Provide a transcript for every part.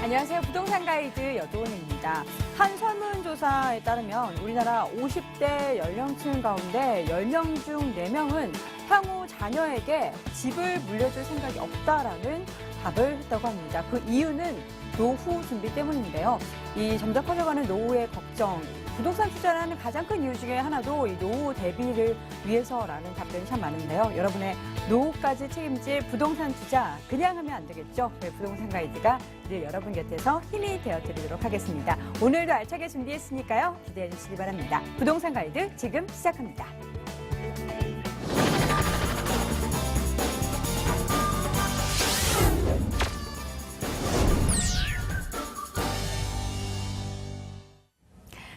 안녕하세요. 부동산 가이드 여도은입니다. 한 설문조사에 따르면 우리나라 50대 연령층 가운데 10명 중 4명은 향후 자녀에게 집을 물려줄 생각이 없다라는 답을 했다고 합니다. 그 이유는 노후 준비 때문인데요. 이 점점 커져가는 노후의 걱정, 부동산 투자를 하는 가장 큰 이유 중에 하나도 이 노후 대비를 위해서라는 답변이 참 많은데요. 여러분의 노후까지 책임질 부동산 투자 그냥 하면 안 되겠죠. 부동산 가이드가 늘 여러분 곁에서 힘이 되어드리도록 하겠습니다. 오늘도 알차게 준비했으니까요. 기대해 주시기 바랍니다. 부동산 가이드 지금 시작합니다.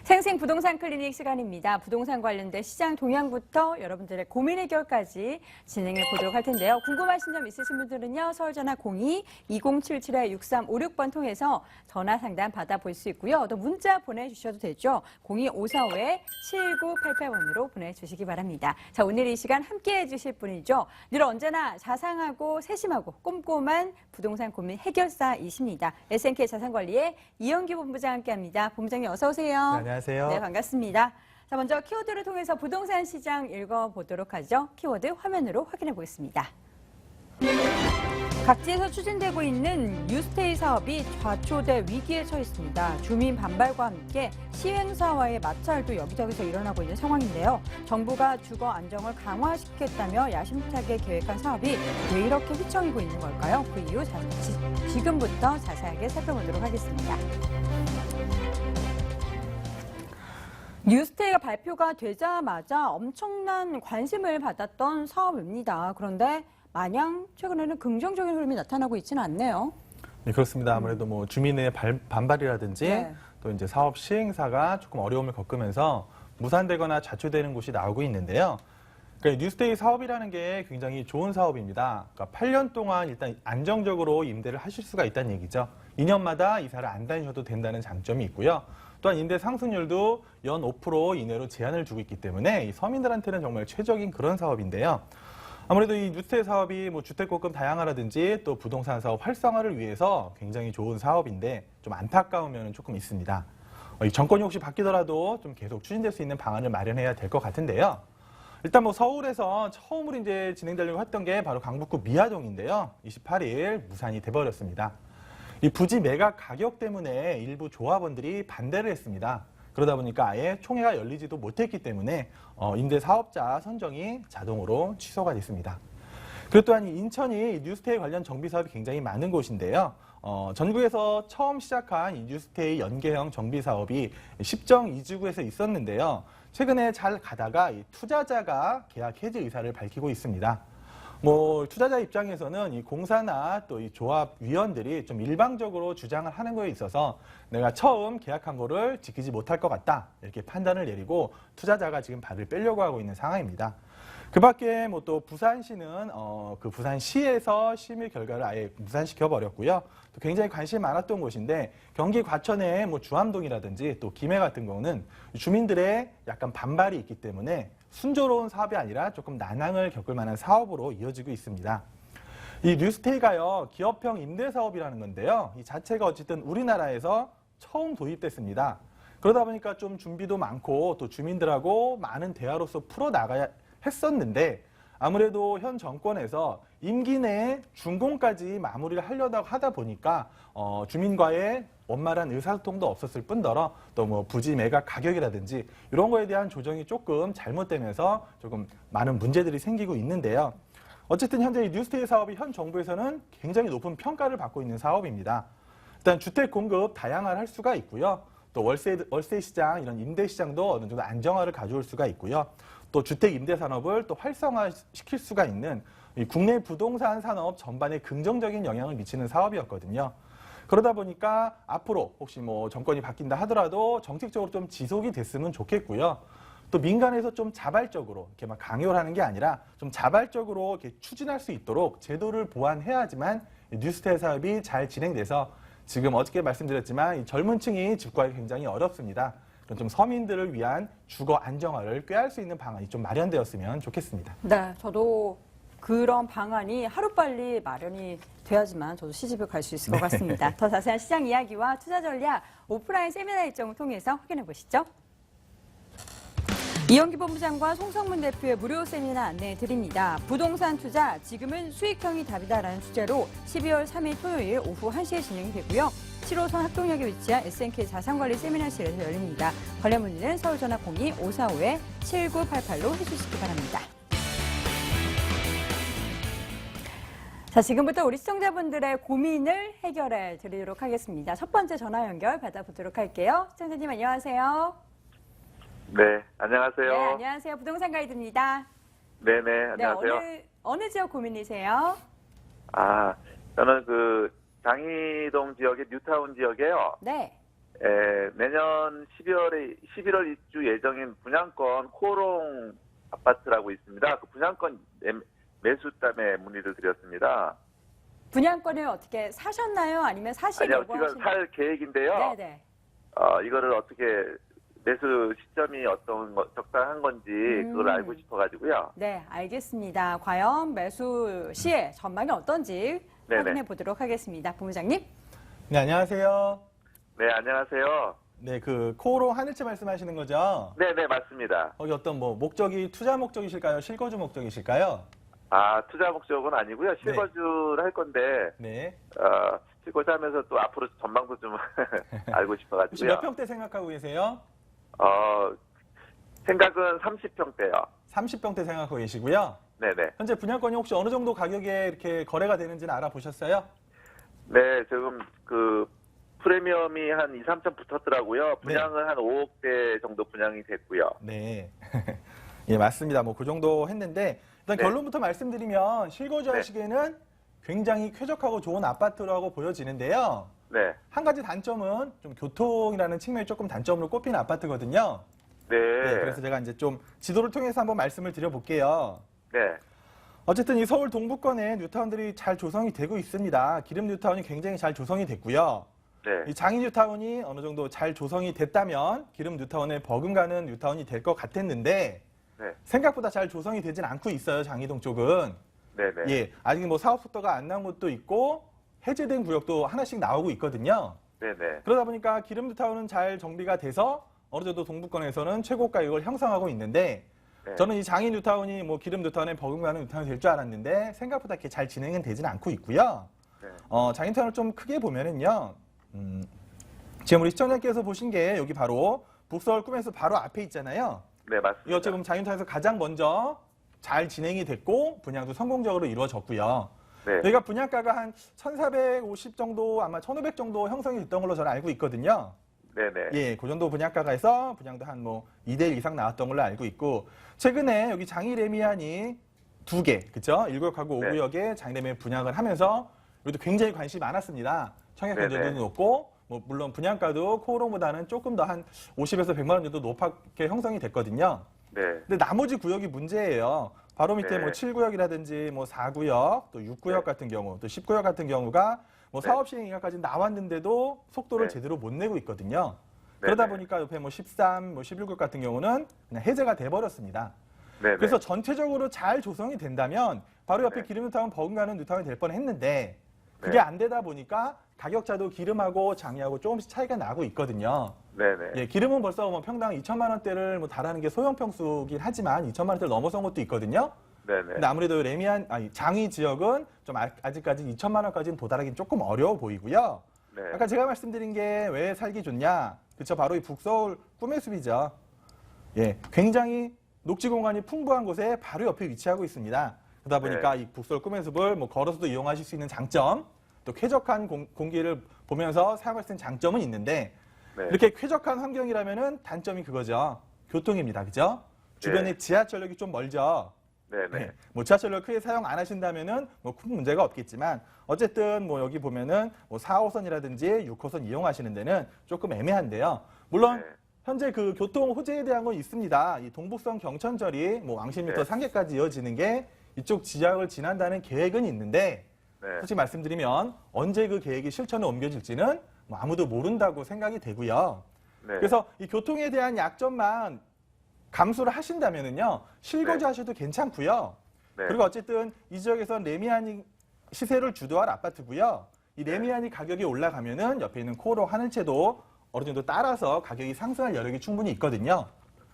생생 부동산 클리닉 시간입니다. 부동산 관련된 시장 동향부터 여러분들의 고민 해결까지 진행해 보도록 할 텐데요. 궁금하신 점 있으신 분들은요. 서울전화 02-207-6356번 통해서 전화 상담 받아볼 수 있고요. 또 문자 보내주셔도 되죠. 02-545-7988번으로 보내주시기 바랍니다. 자, 오늘 이 시간 함께해 주실 분이죠. 늘 언제나 자상하고 세심하고 꼼꼼한 부동산 고민 해결사이십니다. SNK 자산관리의 이영규 본부장 함께합니다. 본부장님 어서 오세요. 네, 안녕하세요. 네, 반갑습니다. 자, 먼저 키워드를 통해서 부동산 시장 읽어보도록 하죠. 키워드 화면으로 확인해 보겠습니다. 각지에서 추진되고 있는 뉴스테이 사업이 좌초돼 위기에 처했습니다. 주민 반발과 함께 시행사와의 마찰도 여기저기서 일어나고 있는 상황인데요. 정부가 주거 안정을 강화시켰다며 야심차게 계획한 사업이 왜 이렇게 휘청이고 있는 걸까요? 그 이유 지금부터 자세하게 살펴보도록 하겠습니다. 뉴스테이가 발표가 되자마자 엄청난 관심을 받았던 사업입니다. 그런데 마냥 최근에는 긍정적인 흐름이 나타나고 있지는 않네요. 네, 그렇습니다. 아무래도 뭐 주민의 반발이라든지 또 이제 사업 시행사가 조금 어려움을 겪으면서 무산되거나 좌초되는 곳이 나오고 있는데요. 그러니까 뉴스테이 사업이라는 게 굉장히 좋은 사업입니다. 그러니까 8년 동안 일단 안정적으로 임대를 하실 수가 있다는 얘기죠. 2년마다 이사를 안 다니셔도 된다는 장점이 있고요. 또한 임대 상승률도 연 5% 이내로 제한을 두고 있기 때문에 이 서민들한테는 정말 최적인 그런 사업인데요. 아무래도 이 뉴스테이 사업이 뭐 주택공급 다양화라든지 또 부동산 사업 활성화를 위해서 굉장히 좋은 사업인데 좀 안타까운 면은 조금 있습니다. 이 정권이 혹시 바뀌더라도 좀 계속 추진될 수 있는 방안을 마련해야 될 것 같은데요. 일단 뭐 서울에서 처음으로 이제 진행되려고 했던 게 바로 강북구 미아동인데요. 28일 무산이 돼버렸습니다. 이 부지 매각 가격 때문에 일부 조합원들이 반대를 했습니다. 그러다 보니까 아예 총회가 열리지도 못했기 때문에 임대 사업자 선정이 자동으로 취소가 됐습니다. 그리고 또한 인천이 뉴스테이 관련 정비 사업이 굉장히 많은 곳인데요. 전국에서 처음 시작한 이 뉴스테이 연계형 정비 사업이 10정 2지구에서 있었는데요. 최근에 잘 가다가 이 투자자가 계약 해지 의사를 밝히고 있습니다. 뭐 투자자 입장에서는 이 공사나 또 이 조합 위원들이 좀 일방적으로 주장을 하는 거에 있어서 내가 처음 계약한 거를 지키지 못할 것 같다 이렇게 판단을 내리고 투자자가 지금 발을 빼려고 하고 있는 상황입니다. 그밖에 뭐 또 부산시는 그 부산시에서 심의 결과를 아예 무산시켜 버렸고요. 또 굉장히 관심이 많았던 곳인데 경기 과천의 뭐 주암동이라든지 또 김해 같은 경우는 주민들의 약간 반발이 있기 때문에 순조로운 사업이 아니라 조금 난항을 겪을 만한 사업으로 이어지고 있습니다. 이 뉴스테이가요, 기업형 임대사업이라는 건데요. 이 자체가 어쨌든 우리나라에서 처음 도입됐습니다. 그러다 보니까 좀 준비도 많고 또 주민들하고 많은 대화로서 풀어나가야 했었는데 아무래도 현 정권에서 임기 내에 준공까지 마무리를 하려다 하다 보니까 주민과의 원만한 의사소통도 없었을 뿐더러 또 뭐 부지 매각 가격이라든지 이런 거에 대한 조정이 조금 잘못되면서 조금 많은 문제들이 생기고 있는데요. 어쨌든 현재 이 뉴스테이 사업이 현 정부에서는 굉장히 높은 평가를 받고 있는 사업입니다. 일단 주택 공급 다양화를 할 수가 있고요. 또 월세 시장, 이런 임대 시장도 어느 정도 안정화를 가져올 수가 있고요. 또 주택 임대 산업을 또 활성화시킬 수가 있는 이 국내 부동산 산업 전반에 긍정적인 영향을 미치는 사업이었거든요. 그러다 보니까 앞으로 혹시 뭐 정권이 바뀐다 하더라도 정책적으로 좀 지속이 됐으면 좋겠고요. 또 민간에서 좀 자발적으로 이렇게 막 강요를 하는 게 아니라 좀 자발적으로 이렇게 추진할 수 있도록 제도를 보완해야지만 뉴스테이 사업이 잘 진행돼서 지금 어저께 말씀드렸지만 이 젊은 층이 집 구하기 굉장히 어렵습니다. 좀 서민들을 위한 주거 안정화를 꾀할 수 있는 방안이 좀 마련되었으면 좋겠습니다. 네, 저도 그런 방안이 하루빨리 마련이 돼야지만 저도 시집을 갈 수 있을 것 같습니다. 더 자세한 시장 이야기와 투자 전략 오프라인 세미나 일정을 통해서 확인해 보시죠. 이영기 본부장과 송성문 대표의 무료 세미나 안내해 드립니다. 부동산 투자, 지금은 수익형이 답이다라는 주제로 12월 3일 토요일 오후 1시에 진행이 되고요. 7호선 학동역에 위치한 SNK 자산관리 세미나실에서 열립니다. 관련 문의는 서울전화 02-545-7988로 해주시기 바랍니다. 자, 지금부터 우리 시청자분들의 고민을 해결해 드리도록 하겠습니다. 첫 번째 전화 연결 받아보도록 할게요. 시청자님 안녕하세요. 네, 안녕하세요. 네, 안녕하세요. 부동산 가이드입니다. 네네, 안녕하세요. 네, 어느 지역 고민이세요? 저는 그 장이동 지역의 뉴타운 지역에요. 네. 내년 11월 입주 예정인 분양권 코롱 아파트라고 있습니다. 그 분양권 매수 때문에 문의를 드렸습니다. 분양권을 어떻게 사셨나요? 아니면 사시려고 아니요, 지금 하시나요? 살 계획인데요. 네네. 이거를 어떻게 매수 시점이 적당한 건지 그걸 알고 싶어가지고요. 네, 알겠습니다. 과연 매수 시에 전망이 어떤지 네네. 확인해 보도록 하겠습니다. 본부장님. 네, 안녕하세요. 네, 안녕하세요. 네, 그 코오롱 하늘채 말씀하시는 거죠? 네네, 맞습니다. 거기 어떤 뭐 목적이 투자 목적이실까요? 실거주 목적이실까요? 투자 목적은 아니고요. 실거주를 할 건데, 네. 실거주 하면서 또 앞으로 전망도 좀 알고 혹시 싶어가지고요. 몇 평대 생각하고 계세요? 생각은 30평대요. 30평대 생각하고 계시고요. 네네. 현재 분양권이 혹시 어느 정도 가격에 이렇게 거래가 되는지는 알아보셨어요? 네, 지금 그 프리미엄이 한 2, 3천 붙었더라고요. 분양은 한 5억대 정도 분양이 됐고요. 네. 예, 맞습니다. 뭐 그 정도 했는데 일단 네. 결론부터 말씀드리면 실거주 하시기에는 굉장히 쾌적하고 좋은 아파트라고 보여지는데요. 네. 한 가지 단점은 좀 교통이라는 측면이 조금 단점으로 꼽히는 아파트거든요. 네. 네, 그래서 제가 이제 좀 지도를 통해서 한번 말씀을 드려볼게요. 네. 어쨌든 이 서울 동부권에 뉴타운들이 잘 조성이 되고 있습니다. 기름 뉴타운이 굉장히 잘 조성이 됐고요. 네. 이 장이 뉴타운이 어느 정도 잘 조성이 됐다면 기름 뉴타운에 버금가는 뉴타운이 될 것 같았는데 네. 생각보다 잘 조성이 되진 않고 있어요. 장이동 쪽은. 네네. 예, 아직 뭐 사업 속도가 안 나온 곳도 있고 해제된 구역도 하나씩 나오고 있거든요. 네네. 그러다 보니까 기름 뉴타운은 잘 정비가 돼서 어느 정도 동부권에서는 최고 가격을 형성하고 있는데 네. 저는 이 장이 뉴타운이 뭐 기름 뉴타운에 버금가는 뉴타운이 될 줄 알았는데 생각보다 이렇게 잘 진행은 되지는 않고 있고요. 네. 장이 뉴타운을 좀 크게 보면은요. 지금 우리 시청자께서 보신 게 여기 바로 북서울 꿈에서 바로 앞에 있잖아요. 네, 맞습니다. 이 어찌 보면 장이 뉴타운에서 가장 먼저 잘 진행이 됐고 분양도 성공적으로 이루어졌고요. 네. 여기가 분양가가 한 1,450 정도 아마 1,500 정도 형성이 됐던 걸로 저는 알고 있거든요. 네네. 예, 그 정도 분양가가 해서 분양도 한 뭐 2대1 이상 나왔던 걸로 알고 있고 최근에 여기 장이 레미안이 2개, 그쵸? 1구역하고 네. 5구역에 장이 레미안 분양을 하면서 여기도 굉장히 관심이 많았습니다. 청약 경쟁도 네네. 높고 뭐 물론 분양가도 코오롱보다는 조금 더 한 50에서 100만 원 정도 높게 형성이 됐거든요. 네. 근데 나머지 구역이 문제예요. 바로 밑에 네. 뭐 7구역이라든지 뭐 4구역, 또 6구역 네. 같은 경우, 또 10구역 같은 경우가 뭐 네. 사업 시행 기간까지 나왔는데도 속도를 네. 제대로 못 내고 있거든요. 네. 그러다 네. 보니까 옆에 뭐 13, 뭐 11구역 같은 경우는 그냥 해제가 돼버렸습니다. 네. 그래서 전체적으로 잘 조성이 된다면 바로 옆에 네. 기름 뉴타운 버금가는 뉴타운이 될 뻔했는데 그게 네. 안 되다 보니까 가격차도 기름하고 장이하고 조금씩 차이가 나고 있거든요. 네네. 예, 기름은 벌써 뭐 평당 2천만 원대를 뭐 달하는 게 소형 평수긴 하지만 2천만 원대를 넘어선 것도 있거든요. 네네. 근데 아무래도 장이 지역은 좀 아직까지 2천만 원까지는 도달하기는 조금 어려워 보이고요. 네. 아까 제가 말씀드린 게 왜 살기 좋냐? 그쵸, 바로 이 북서울 꿈의 숲이죠. 예, 굉장히 녹지 공간이 풍부한 곳에 바로 옆에 위치하고 있습니다. 그러다 보니까 이 북서울 꿈의 숲을 뭐 걸어서도 이용하실 수 있는 장점, 또 쾌적한 공기를 보면서 사용할 수 있는 장점은 있는데 네. 이렇게 쾌적한 환경이라면은 단점이 그거죠. 교통입니다. 그죠? 주변에 네. 지하철역이 좀 멀죠. 네네. 네. 뭐 지하철역 크게 사용 안 하신다면은 뭐 큰 문제가 없겠지만 어쨌든 뭐 여기 보면은 뭐 4호선이라든지 6호선 이용하시는 데는 조금 애매한데요. 물론 네. 현재 그 교통 호재에 대한 건 있습니다. 이 동북선 경천절이 뭐 왕십리터 네. 상계까지 이어지는 게 이쪽 지역을 지난다는 계획은 있는데 네. 솔직히 말씀드리면 언제 그 계획이 실천에 옮겨질지는 뭐 아무도 모른다고 생각이 되고요. 네. 그래서 이 교통에 대한 약점만 감수를 하신다면은요 실거주 네. 하셔도 괜찮고요. 네. 그리고 어쨌든 이 지역에선 레미안이 시세를 주도할 아파트고요. 이 레미안이 가격이 올라가면은 옆에 있는 코오롱 하늘채도 어느 정도 따라서 가격이 상승할 여력이 충분히 있거든요.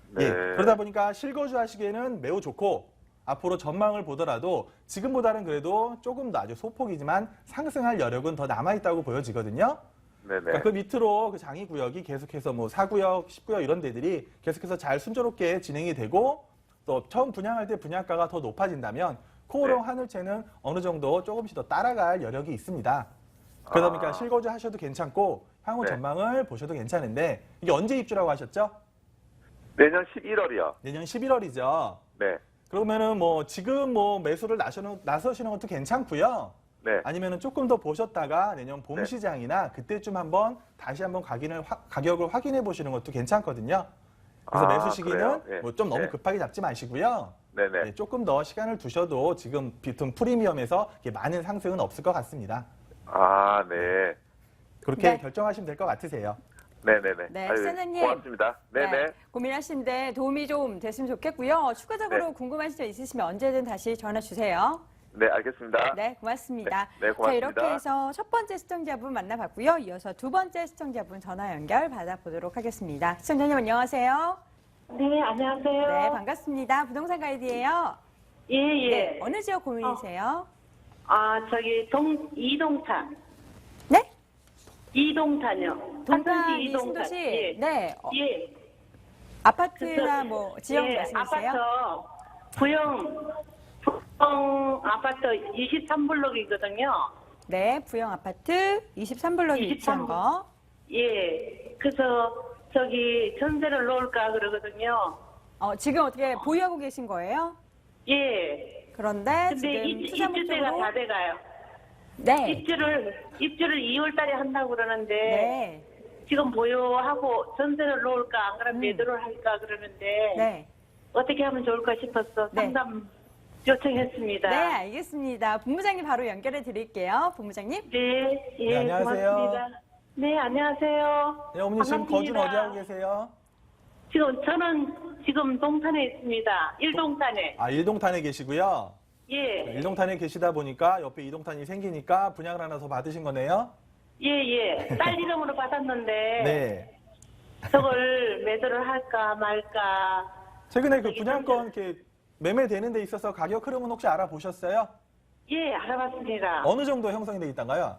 네. 예, 그러다 보니까 실거주 하시기에는 매우 좋고 앞으로 전망을 보더라도 지금보다는 그래도 조금 더 아주 소폭이지만 상승할 여력은 더 남아있다고 보여지거든요. 네네. 그러니까 그 밑으로 그 장위구역이 계속해서 뭐 4구역, 10구역 이런 데들이 계속해서 잘 순조롭게 진행이 되고 또 처음 분양할 때 분양가가 더 높아진다면 코오롱 네. 하늘채는 어느 정도 조금씩 더 따라갈 여력이 있습니다. 그러다 보니까 실거주 하셔도 괜찮고 향후 네. 전망을 보셔도 괜찮은데 이게 언제 입주라고 하셨죠? 내년 11월이요. 내년 11월이죠. 네. 그러면은 뭐 지금 뭐 매수를 나서시는 것도 괜찮고요. 네. 아니면은 조금 더 보셨다가 내년 봄 네. 시장이나 그때쯤 다시 한번 가격을 확인해 보시는 것도 괜찮거든요. 그래서 아, 매수 시기는 그래요? 예. 뭐 좀 너무 네. 급하게 잡지 마시고요. 네네. 예, 조금 더 시간을 두셔도 지금 비튼 프리미엄에서 이렇게 많은 상승은 없을 것 같습니다. 아, 네. 그렇게 네. 결정하시면 될 것 같으세요. 네네네. 네, 아유, 시장님. 고맙습니다. 네네. 고민하시는데 도움이 좀 됐으면 좋겠고요. 추가적으로 네. 궁금하신 점 있으시면 언제든 다시 전화 주세요. 네, 알겠습니다. 네, 고맙습니다. 네, 고맙습니다. 자, 이렇게 해서 첫 번째 시청자분 만나봤고요. 이어서 두 번째 시청자분 전화 연결 받아보도록 하겠습니다. 시청자님 안녕하세요. 네, 안녕하세요. 네, 반갑습니다. 부동산 가이드예요. 예, 예. 네, 어느 지역 고민이세요? 저기 이동탄. 네? 이동탄요. 동탄이 이동탄. 신도시. 예. 네, 예. 아파트나 뭐 지역 예, 말씀이세요? 아파트 부영 아파트 23블록이거든요. 네, 부영 아파트 23블록에 위치한 거. 예. 그래서 저기 전세를 놓을까 그러거든요. 지금 어떻게 보유하고 계신 거예요? 예. 그런데 근데 지금 투자 입주때가 목적으로 다 돼가요. 네, 입주를 2월 달에 한다고 그러는데 네, 지금 보유하고 전세를 놓을까 안 그러면 매도를 할까 그러는데 네, 어떻게 하면 좋을까 싶어서 네. 상담 요청했습니다. 네, 알겠습니다. 본부장님 바로 연결해 드릴게요. 본부장님. 네, 예, 네, 안녕하세요. 고맙습니다. 네, 안녕하세요. 네, 어머니 지금 반갑습니다. 거주는 어디 하고 계세요? 저는 지금 동탄에 있습니다. 일동탄에. 아, 일동탄에 계시고요. 예, 일동탄에 계시다 보니까 옆에 이동탄이 생기니까 분양을 하나 더 받으신 거네요? 예, 예. 딸 이름으로 받았는데 네. 저걸 매도를 할까 말까. 최근에 그 분양권 이렇게 매매되는 데 있어서 가격 흐름은 혹시 알아보셨어요? 예, 알아봤습니다. 어느 정도 형성이 돼 있던가요?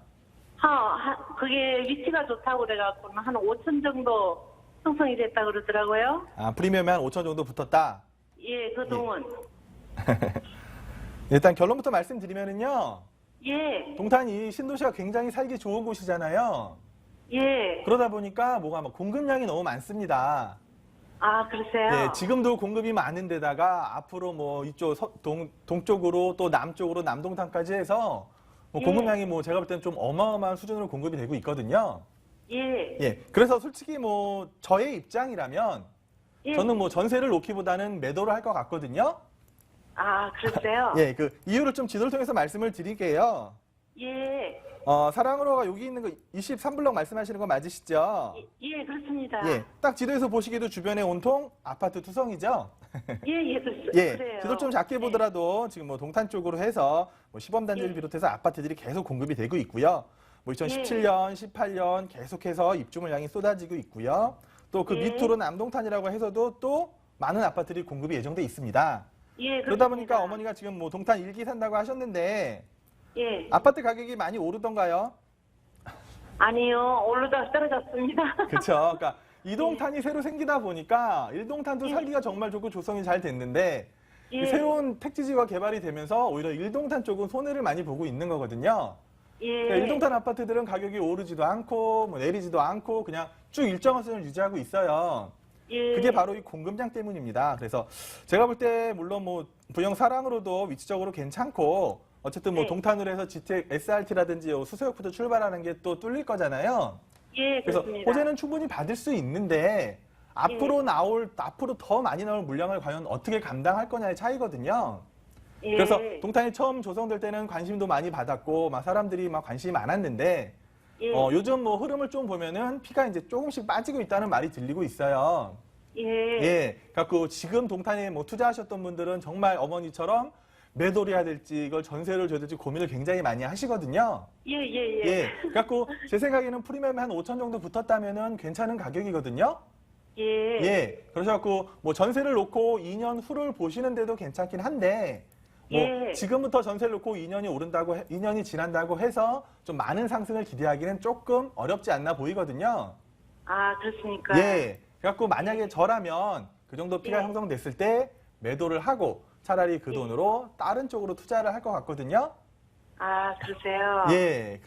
그게 위치가 좋다고 그래갖고 한 5천 정도 형성이 됐다 그러더라고요. 아, 프리미엄이 한 5천 정도 붙었다? 예, 그 동은. 일단 결론부터 말씀드리면은요. 예, 동탄이 신도시가 굉장히 살기 좋은 곳이잖아요. 예. 그러다 보니까 뭐가 막 공급량이 너무 많습니다. 그러세요? 예, 지금도 공급이 많은 데다가 앞으로 뭐 이쪽 동쪽으로 또 남쪽으로 남동탄까지 해서 뭐 예. 공급량이 뭐 제가 볼 때는 좀 어마어마한 수준으로 공급이 되고 있거든요. 예, 예, 그래서 솔직히 뭐 저의 입장이라면 예. 저는 뭐 전세를 놓기보다는 매도를 할 것 같거든요. 그러세요? 예, 그 이유를 좀 지도를 통해서 말씀을 드릴게요. 예, 사랑으로가 여기 있는 거 23블럭 말씀하시는 거 맞으시죠? 예, 그렇습니다. 예, 딱 지도에서 보시기에도 주변에 온통 아파트 투성이죠? 예, 예, 그래요. 지도 좀 작게 보더라도 지금 뭐 동탄 쪽으로 해서 뭐 시범단지를 예. 비롯해서 아파트들이 계속 공급이 되고 있고요. 뭐 2017년, 18년 계속해서 입주 물량이 쏟아지고 있고요. 또 그 예. 밑으로 남동탄이라고 해서도 또 많은 아파트들이 공급이 예정돼 있습니다. 예, 그러다 그렇습니다. 보니까 어머니가 지금 뭐 동탄 1기 산다고 하셨는데 예, 아파트 가격이 많이 오르던가요? 아니요, 오르다 떨어졌습니다. 그렇죠. 그러니까 이동탄이 새로 생기다 보니까 일동탄도 예. 살기가 정말 좋고 조성이 잘 됐는데 이 예. 새로운 택지지가 개발이 되면서 오히려 일동탄 쪽은 손해를 많이 보고 있는 거거든요. 예, 그러니까 일동탄 아파트들은 가격이 오르지도 않고 뭐 내리지도 않고 그냥 쭉 일정한 수준을 유지하고 있어요. 예. 그게 바로 이 공급량 때문입니다. 그래서 제가 볼 때 물론 뭐 부영 사랑으로도 위치적으로 괜찮고 어쨌든 뭐 네. 동탄으로 해서 GTX SRT라든지 수서역부터 출발하는 게 또 뚫릴 거잖아요. 예, 그래서 그렇습니다. 호재는 충분히 받을 수 있는데 앞으로 더 많이 나올 물량을 과연 어떻게 감당할 거냐의 차이거든요. 예. 그래서 동탄이 처음 조성될 때는 관심도 많이 받았고 막 사람들이 막 관심이 많았는데 예. 요즘 뭐 흐름을 좀 보면은 피가 이제 조금씩 빠지고 있다는 말이 들리고 있어요. 예. 예, 그래갖고 지금 동탄에 뭐 투자하셨던 분들은 정말 어머니처럼 매도를 해야 될지 이걸 전세를 줘야 될지 고민을 굉장히 많이 하시거든요. 예. 그래갖고 제 생각에는 프리미엄이 한 5천 정도 붙었다면은 괜찮은 가격이거든요. 예. 그러셔갖고 뭐 전세를 놓고 2년 후를 보시는데도 괜찮긴 한데 뭐 예. 지금부터 전세를 놓고 2년이 지난다고 해서 좀 많은 상승을 기대하기는 조금 어렵지 않나 보이거든요. 아, 그렇습니까? 예. 그래갖고 만약에 저라면 그 정도 피가 예. 형성됐을 때 매도를 하고 차라리 그 돈으로 다른 쪽으로 투자를 할 것 같거든요. 아, 그러세요? 예,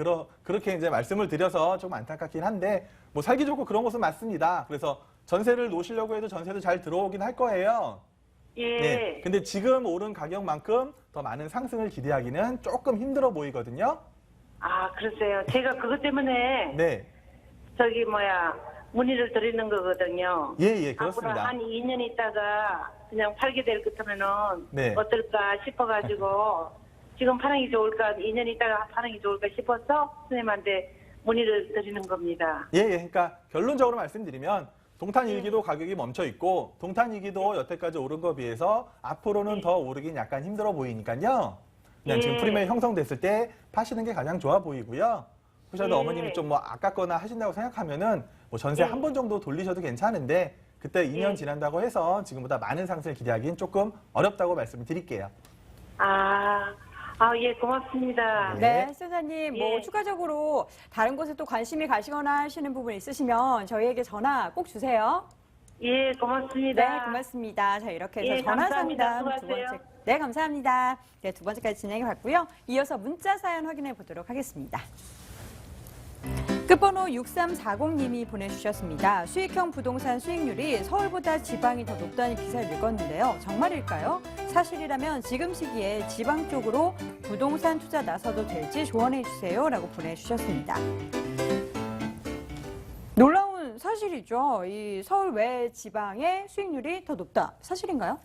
그렇게 이제 말씀을 드려서 좀 안타깝긴 한데, 뭐 살기 좋고 그런 것은 맞습니다. 그래서 전세를 놓으시려고 해도 전세도 잘 들어오긴 할 거예요. 예. 근데 지금 오른 가격만큼 더 많은 상승을 기대하기는 조금 힘들어 보이거든요. 아, 그러세요. 제가 그것 때문에 네. 문의를 드리는 거거든요. 예, 앞으로 그렇습니다. 한 2년 있다가 그냥 팔게 될 것 같으면은 네. 어떨까 싶어가지고 지금 파는 게 좋을까, 2년 있다가 파는 게 좋을까 싶어서 선생님한테 문의를 드리는 겁니다. 그러니까 결론적으로 말씀드리면 동탄일기도 가격이 멈춰 있고 동탄일기도 여태까지 오른 거 비해서 앞으로는 더 오르긴 약간 힘들어 보이니까요. 그냥 지금 프리미엄이 형성됐을 때 파시는 게 가장 좋아 보이고요. 혹시라도 어머님이 좀 뭐 아깝거나 하신다고 생각하면은 뭐 전세 한 번 정도 돌리셔도 괜찮은데 그때 2년 지난다고 해서 지금보다 많은 상승을 기대하기는 조금 어렵다고 말씀을 드릴게요. 예, 고맙습니다. 네. 네, 시청자님, 예. 뭐 추가적으로 다른 곳에 또 관심이 가시거나 하시는 부분 있으시면 저희에게 전화 꼭 주세요. 예, 고맙습니다. 네, 고맙습니다. 자, 이렇게 해서 예, 전화 감사합니다. 상담 두 수고하세요. 번째. 네, 감사합니다. 네, 두 번째까지 진행해 봤고요. 이어서 문자 사연 확인해 보도록 하겠습니다. 끝번호 6340님이 보내주셨습니다. 수익형 부동산 수익률이 서울보다 지방이 더 높다는 기사를 읽었는데요. 정말일까요? 사실이라면 지금 시기에 지방 쪽으로 부동산 투자 나서도 될지 조언해 주세요. 라고 보내주셨습니다. 놀라운 사실이죠. 이 서울 외 지방의 수익률이 더 높다. 사실인가요?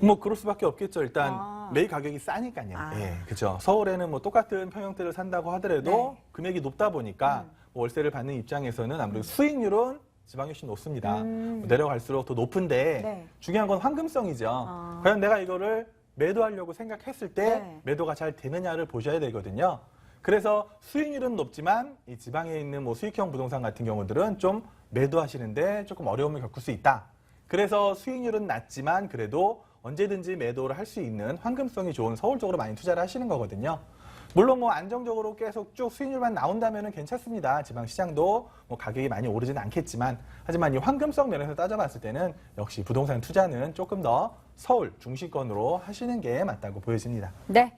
뭐 그럴 수밖에 없겠죠. 일단 아. 매입 가격이 싸니까요. 아. 그렇죠. 서울에는 뭐 똑같은 평형대를 산다고 하더라도 네. 금액이 높다 보니까 뭐 월세를 받는 입장에서는 아무래도 수익률은 지방이 훨씬 높습니다. 뭐 내려갈수록 더 높은데 네. 중요한 건 황금성이죠. 과연 내가 이거를 매도하려고 생각했을 때 네. 매도가 잘 되느냐를 보셔야 되거든요. 그래서 수익률은 높지만 이 지방에 있는 뭐 수익형 부동산 같은 경우들은 좀 매도하시는데 조금 어려움을 겪을 수 있다. 그래서 수익률은 낮지만 그래도 언제든지 매도를 할 수 있는 황금성이 좋은 서울 쪽으로 많이 투자를 하시는 거거든요. 물론 뭐 안정적으로 계속 쭉 수익률만 나온다면 괜찮습니다. 지방 시장도 뭐 가격이 많이 오르지는 않겠지만 하지만 이 황금성 면에서 따져봤을 때는 역시 부동산 투자는 조금 더 서울 중심권으로 하시는 게 맞다고 보여집니다. 네.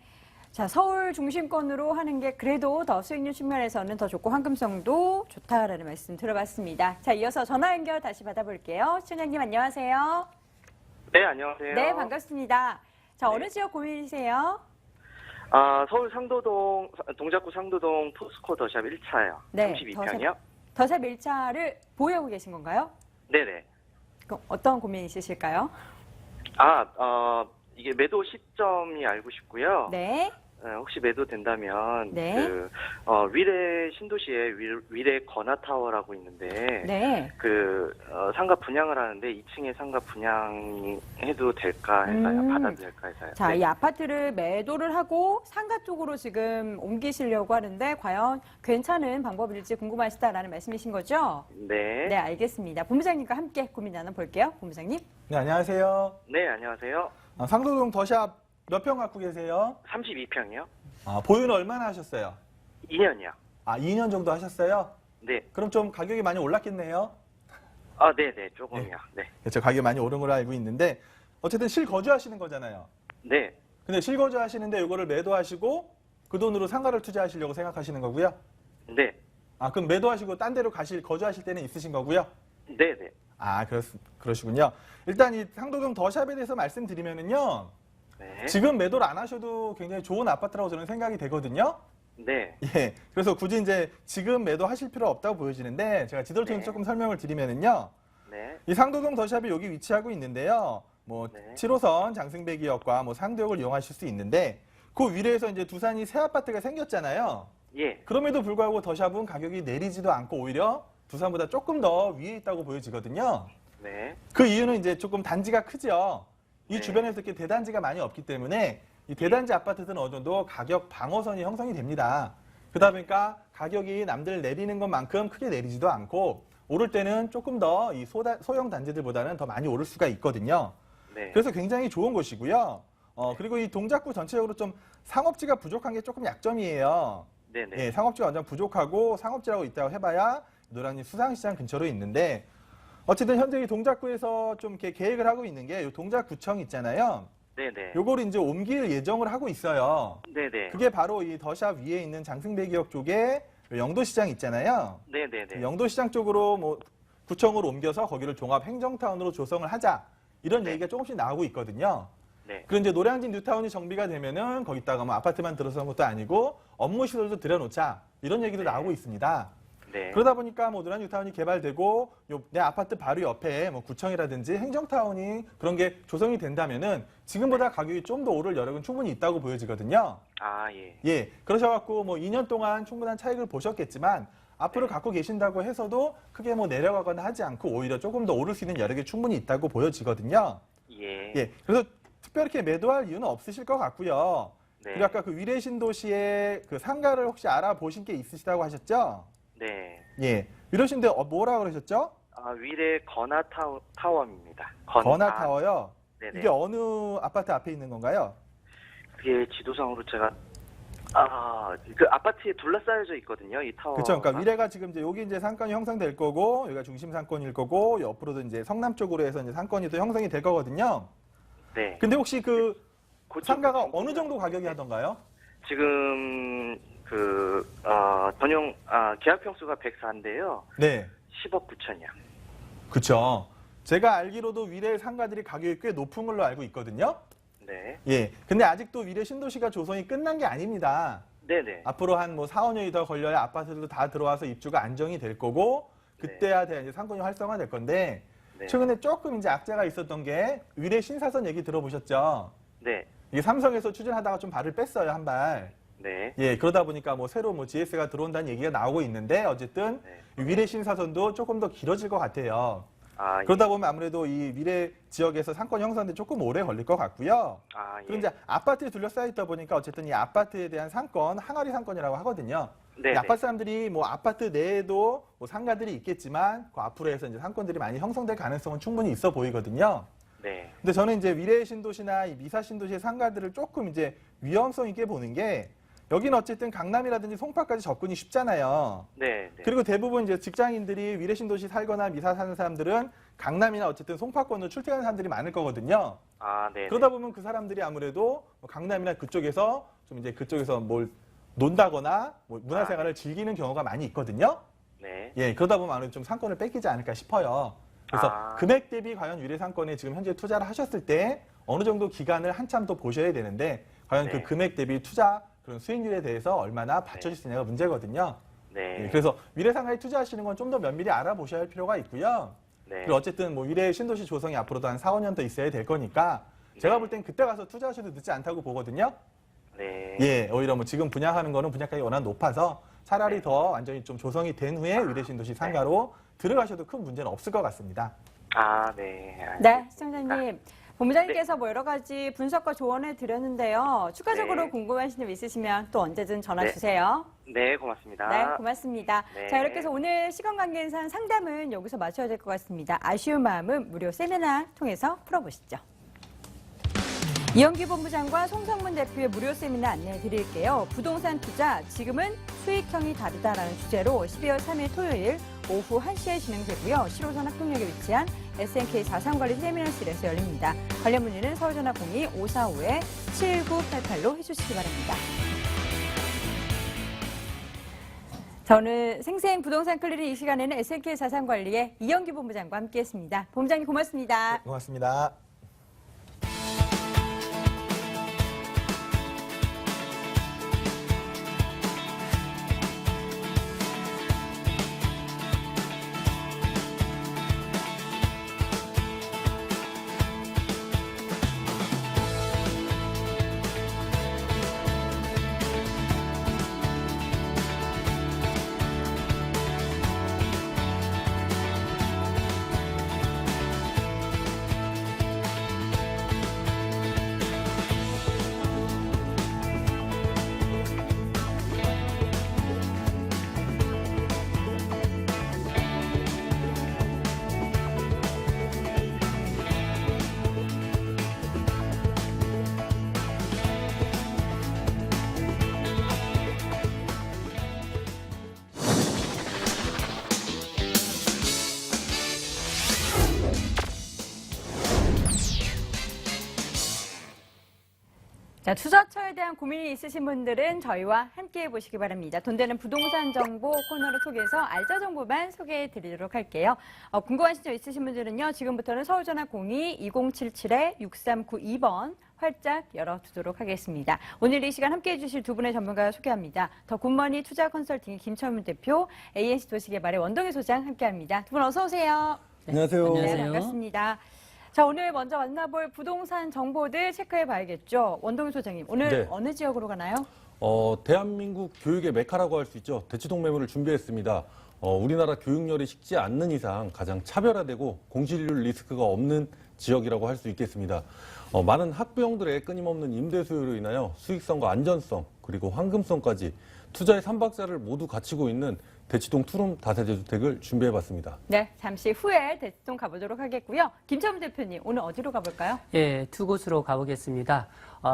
자, 서울 중심권으로 하는 게 그래도 더 수익률 측면에서는 더 좋고 황금성도 좋다라는 말씀 들어봤습니다. 자, 이어서 전화 연결 다시 받아볼게요. 시청자님 안녕하세요. 네, 안녕하세요. 네, 반갑습니다. 자, 네. 어느 지역 고민이세요? 서울 상도동, 동작구 상도동 포스코 더샵 1차요. 네, 32평이요? 더샵 1차를 보유하고 계신 건가요? 네네. 그럼 어떤 고민 있으실까요? 이게 매도 시점이 알고 싶고요. 네. 혹시 매도 된다면, 네. 위례 신도시에 위례 건화타워라고 있는데, 네. 상가 분양을 하는데 2층에 상가 분양해도 될까 해서요. 받아도 될까 해서요. 자, 네. 이 아파트를 매도를 하고 상가 쪽으로 지금 옮기시려고 하는데 과연 괜찮은 방법일지 궁금하시다라는 말씀이신 거죠? 네. 네, 알겠습니다. 본부장님과 함께 고민 나눠볼게요. 본부장님. 네, 안녕하세요. 네, 안녕하세요. 상도동 더샵 몇 평 갖고 계세요? 32평이요? 보유는 얼마나 하셨어요? 2년이요. 2년 정도 하셨어요? 네. 그럼 좀 가격이 많이 올랐겠네요? 네네, 조금요. 네. 그렇죠. 가격이 많이 오른 걸로 알고 있는데 어쨌든 실거주하시는 거잖아요. 네. 근데 실거주하시는데 이거를 매도하시고 그 돈으로 상가를 투자하시려고 생각하시는 거고요? 네. 그럼 매도하시고 딴 데로 거주하실 때는 있으신 거고요? 네네. 그러시군요. 일단 이 상도동 더샵에 대해서 말씀드리면은요. 네. 지금 매도를 안 하셔도 굉장히 좋은 아파트라고 저는 생각이 되거든요. 네. 그래서 굳이 이제 지금 매도하실 필요 없다고 보여지는데 제가 지도를 통해서 네. 조금 설명을 드리면은요. 네. 이 상도동 더샵이 여기 위치하고 있는데요. 네. 7호선 장승배기역과 상도역을 이용하실 수 있는데 그 위례에서 이제 두산이 새 아파트가 생겼잖아요. 예. 그럼에도 불구하고 더샵은 가격이 내리지도 않고 오히려 두산보다 조금 더 위에 있다고 보여지거든요. 네. 그 이유는 이제 조금 단지가 크죠. 이 네. 주변에서 이렇게 대단지가 많이 없기 때문에 이 대단지 아파트들은 어느 정도 가격 방어선이 형성이 됩니다. 그러다 보니까 가격이 남들 내리는 것만큼 크게 내리지도 않고 오를 때는 조금 더 이 소형 단지들보다는 더 많이 오를 수가 있거든요. 네. 그래서 굉장히 좋은 곳이고요. 그리고 이 동작구 전체적으로 좀 상업지가 부족한 게 조금 약점이에요. 네네. 예, 상업지가 완전 부족하고 상업지라고 있다고 해봐야 노량진 수상시장 근처로 있는데 어쨌든 현재 이 동작구에서 좀 이렇게 계획을 하고 있는 게 이 동작구청 있잖아요. 네네. 요거를 이제 옮길 예정을 하고 있어요. 네네. 그게 바로 이 더샵 위에 있는 장승배기역 쪽에 영도시장 있잖아요. 네네네. 영도시장 쪽으로 뭐 구청으로 옮겨서 거기를 종합 행정타운으로 조성을 하자 이런 네. 얘기가 조금씩 나오고 있거든요. 네. 그리고 이제 노량진 뉴타운이 정비가 되면은 거기다가 뭐 아파트만 들어서는 것도 아니고 업무 시설도 들여놓자 이런 얘기도 네. 나오고 있습니다. 네. 그러다 보니까 뭐 노량진 뉴타운이 개발되고 내 아파트 바로 옆에 뭐 구청이라든지 행정타운이 그런 게 조성이 된다면은 지금보다 가격이 좀 더 오를 여력은 충분히 있다고 보여지거든요. 아, 예. 예, 그러셔갖고 뭐 2년 동안 충분한 차익을 보셨겠지만 앞으로 네. 갖고 계신다고 해서도 크게 뭐 내려가거나 하지 않고 오히려 조금 더 오를 수 있는 여력이 충분히 있다고 보여지거든요. 예. 예, 그래서 특별히 이렇게 매도할 이유는 없으실 것 같고요. 네. 그리고 아까 그 위례 신도시의 그 상가를 혹시 알아보신 게 있으시다고 하셨죠? 네. 예, 위례 신도 뭐라 그러셨죠? 아, 위례 건화타워입니다. 건화타워요. 네네. 이게 어느 아파트 앞에 있는 건가요? 그게 지도상으로 제가 그 아파트에 둘러싸여져 있거든요. 이 타워. 그렇죠. 그러니까 위례가 지금 이제 여기 이제 상권이 형성될 거고 여기가 중심 상권일 거고 옆으로도 이제 성남 쪽으로 해서 이제 상권이 또 형성이 될 거거든요. 네. 근데 혹시 그 그쪽 상가가 그쪽 어느 정도 가격이 하던가요? 지금 전용 계약 평수가 104인데요. 네. 10억 9천이요. 그렇죠. 제가 알기로도 위례 상가들이 가격이 꽤 높은 걸로 알고 있거든요. 네. 예. 근데 아직도 위례 신도시가 조성이 끝난 게 아닙니다. 네네. 앞으로 한 뭐 4, 5년이 더 걸려야 아파트들도 다 들어와서 입주가 안정이 될 거고 그때야 돼야 이제 상권이 활성화될 건데 네. 최근에 조금 이제 악재가 있었던 게 위례 신사선 얘기 들어보셨죠? 네. 이게 삼성에서 추진하다가 좀 발을 뺐어요, 한 발. 네. 예, 그러다 보니까 뭐 새로 뭐 GS가 들어온다는 얘기가 나오고 있는데 어쨌든 네. 위례 신사선도 조금 더 길어질 것 같아요. 아, 그러다 보면 아무래도 이 위례 지역에서 상권 형성에 조금 오래 걸릴 것 같고요. 아, 예. 그리고 이제 아파트에 둘러싸여 있다 보니까 어쨌든 이 아파트에 대한 상권, 항아리 상권이라고 하거든요. 네. 이 아파트 사람들이 뭐 아파트 내에도 뭐 상가들이 있겠지만 그 앞으로 해서 이제 상권들이 많이 형성될 가능성은 충분히 있어 보이거든요. 네. 근데 저는 이제 위례 신도시나 이 미사 신도시의 상가들을 조금 이제 위험성 있게 보는 게 여기는 어쨌든 강남이라든지 송파까지 접근이 쉽잖아요. 네. 네. 그리고 대부분 이제 직장인들이 위례 신도시 살거나 미사 사는 사람들은 강남이나 어쨌든 송파권으로 출퇴하는 사람들이 많을 거거든요. 아, 네. 그러다 보면 그 사람들이 아무래도 뭐 강남이나 그쪽에서 좀 이제 그쪽에서 뭘 논다거나 뭐 문화생활을 즐기는 경우가 많이 있거든요. 네. 예, 그러다 보면 아무래도 좀 상권을 뺏기지 않을까 싶어요. 그래서 아. 금액 대비 과연 위례 상권에 지금 현재 투자를 하셨을 때 어느 정도 기간을 한참 더 보셔야 되는데 과연 네. 그 금액 대비 투자 그런 수익률에 대해서 얼마나 받쳐줄 수 있냐가 문제거든요. 네. 예, 그래서 위례 상가에 투자하시는 건 좀 더 면밀히 알아보셔야 할 필요가 있고요. 네. 그리고 어쨌든 뭐 위례 신도시 조성이 앞으로도 한 4, 5년 더 있어야 될 거니까 제가 볼 땐 그때 가서 투자하셔도 늦지 않다고 보거든요. 네. 예, 오히려 뭐 지금 분양하는 거는 분양가가 워낙 높아서 차라리 네. 더 완전히 좀 조성이 된 후에 위례 신도시 상가로 들어가셔도 큰 문제는 없을 것 같습니다. 아, 네. 네, 시청자님. 본부장님께서 뭐 여러 가지 분석과 조언을 드렸는데요. 추가적으로 네. 궁금하신 점 있으시면 또 언제든 전화 네. 주세요. 네, 고맙습니다. 네, 고맙습니다. 네. 자, 이렇게 해서 오늘 시간 관계상 상담은 여기서 마쳐야 될 것 같습니다. 아쉬운 마음은 무료 세미나 통해서 풀어보시죠. 이영기 본부장과 송성문 대표의 무료 세미나 안내해 드릴게요. 부동산 투자, 지금은 수익형이 다르다라는 주제로 12월 3일 토요일 오후 1시에 진행되고요. 7호선 학동역에 위치한 SNK 자산관리 세미나실에서 열립니다. 관련 문의는 서울전화 02-545-7988로 해주시기 바랍니다. 저는 생생 부동산 클리닉 이 시간에는 SNK 자산관리의 이영기 본부장과 함께했습니다. 본부장님 고맙습니다. 네, 고맙습니다. 자, 투자처에 대한 고민이 있으신 분들은 저희와 함께 해보시기 바랍니다. 돈 되는 부동산 정보 코너를 통해서 알짜 정보만 소개해 드리도록 할게요. 궁금하신 점 있으신 분들은요, 지금부터는 서울전화 02-2077-6392번 활짝 열어두도록 하겠습니다. 오늘 이 시간 함께해 주실 두 분의 전문가 소개합니다. 더 굿머니 투자 컨설팅의 김철문 대표, ANC 도시개발의 원동희 소장 함께합니다. 두 분 어서 오세요. 안녕하세요. 네, 반갑습니다. 자, 오늘 먼저 만나볼 부동산 정보들 체크해 봐야겠죠. 원동희 소장님, 오늘 네. 어느 지역으로 가나요? 대한민국 교육의 메카라고 할 수 있죠. 대치동 매물을 준비했습니다. 우리나라 교육열이 식지 않는 이상 가장 차별화되고 공실률 리스크가 없는 지역이라고 할 수 있겠습니다. 많은 학부형들의 끊임없는 임대 수요로 인하여 수익성과 안전성 그리고 황금성까지 투자의 삼박자를 모두 갖추고 있는 대치동 투룸 다세대 주택을 준비해봤습니다. 네, 잠시 후에 대치동 가보도록 하겠고요. 김철문 대표님, 오늘 어디로 가볼까요? 예, 두 곳으로 가보겠습니다.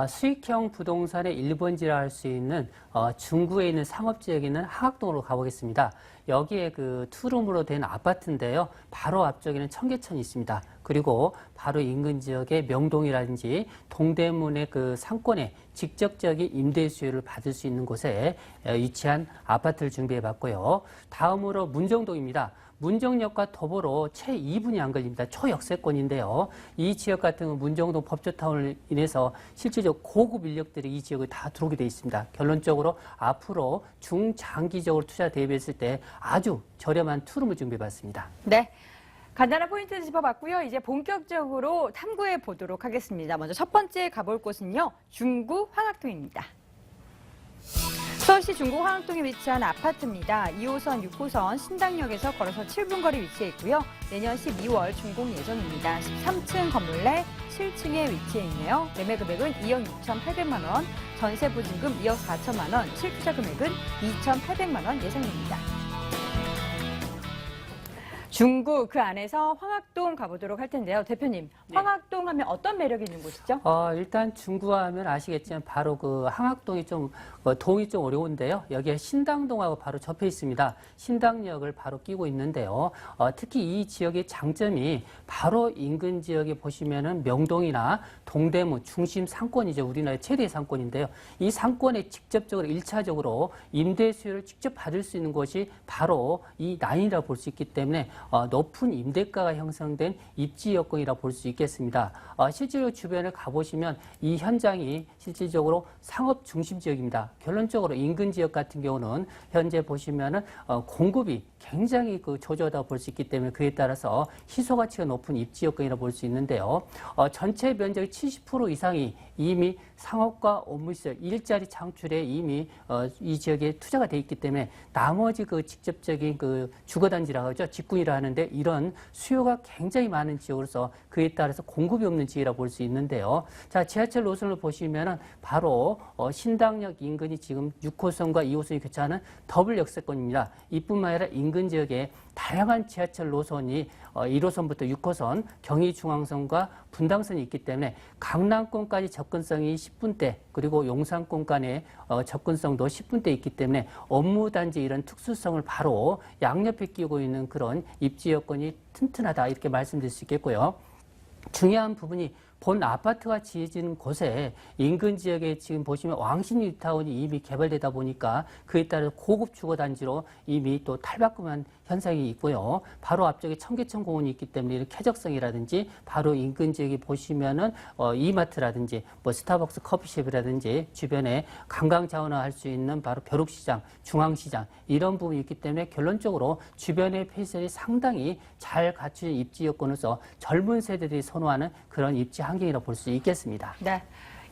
수익형 부동산의 1번지라 할 수 있는 중구에 있는 상업지역에 있는 하학동으로 가보겠습니다. 여기에 그 투룸으로 된 아파트인데요. 바로 앞쪽에는 청계천이 있습니다. 그리고 바로 인근 지역의 명동이라든지 동대문의 그 상권에 직접적인 임대 수요를 받을 수 있는 곳에 위치한 아파트를 준비해봤고요. 다음으로 문정동입니다. 문정역과 더불어 채 2분이 안 걸립니다. 초역세권인데요. 이 지역 같은 경우는 문정동 법조타운을 인해서 실질적으로 고급 인력들이 이 지역에 다 들어오게 돼 있습니다. 결론적으로 앞으로 중장기적으로 투자 대비했을 때 아주 저렴한 투룸을 준비해봤습니다. 네. 간단한 포인트 짚어봤고요. 이제 본격적으로 탐구해 보도록 하겠습니다. 먼저 첫 번째 가볼 곳은요, 중구 황학동입니다. 서울시 중구 황학동에 위치한 아파트입니다. 2호선, 6호선 신당역에서 걸어서 7분 거리 위치해 있고요. 내년 12월 준공 예정입니다. 13층 건물 내 7층에 위치해 있네요. 매매 금액은 2억 6,800만 원, 전세 보증금 2억 4천만 원, 실투자 금액은 2,800만 원 예상입니다. 중구 그 안에서 황학동 가보도록 할 텐데요. 대표님, 황학동 하면 어떤 매력이 있는 곳이죠? 일단 중구 하면 아시겠지만 바로 그 황학동이 좀 동이 좀 어려운데요. 여기에 신당동하고 바로 접해 있습니다. 신당역을 바로 끼고 있는데요. 특히 이 지역의 장점이 바로 인근 지역에 보시면은 명동이나 동대문 중심 상권이죠. 우리나라의 최대 상권인데요. 이 상권에 직접적으로 1차적으로 임대 수요를 직접 받을 수 있는 곳이 바로 이 라인이라고 볼 수 있기 때문에 높은 임대가가 형성된 입지 여건이라고 볼 수 있겠습니다. 실제로 주변을 가보시면 이 현장이 실질적으로 상업 중심 지역입니다. 결론적으로 인근 지역 같은 경우는 현재 보시면은 공급이 굉장히 저조하다고 볼 수 있기 때문에 그에 따라서 희소 가치가 높은 입지 여건이라고 볼 수 있는데요. 전체 면적의 70% 이상이 이미 상업과 업무시설, 일자리 창출에 이미 이 지역에 투자가 돼 있기 때문에 나머지 그 직접적인 그 주거단지라고 하죠. 직군이라 하는데 이런 수요가 굉장히 많은 지역으로서 그에 따라서 공급이 없는 지역이라고 볼 수 있는데요. 자, 지하철 노선을 보시면은 바로 신당역 인근이 지금 6호선과 2호선이 교차하는 더블 역세권입니다. 이뿐만 아니라 인근 지역에 다양한 지하철 노선이 1호선부터 6호선, 경의중앙선과 분당선이 있기 때문에 강남권까지 접근성이 10분대, 그리고 용산권 간의 접근성도 10분대 있기 때문에 업무단지 이런 특수성을 바로 양옆에 끼고 있는 그런 입지 여건이 튼튼하다 이렇게 말씀드릴 수 있겠고요. 중요한 부분이 본 아파트가 지어지는 곳에 인근 지역에 지금 보시면 왕신 뉴타운이 이미 개발되다 보니까 그에 따라 고급 주거단지로 이미 또 탈바꿈한 현상이 있고요. 바로 앞쪽에 청계천 공원이 있기 때문에 이런 쾌적성이라든지 바로 인근 지역에 보시면은 이마트라든지 뭐 스타벅스 커피숍이라든지 주변에 관광 자원화할 수 있는 바로 벼룩시장, 중앙시장 이런 부분이 있기 때문에 결론적으로 주변의 폐쇄이 상당히 잘 갖춘 입지 여건으로서 젊은 세대들이 선호하는 그런 입지 환경이라고 볼 수 있겠습니다. 네.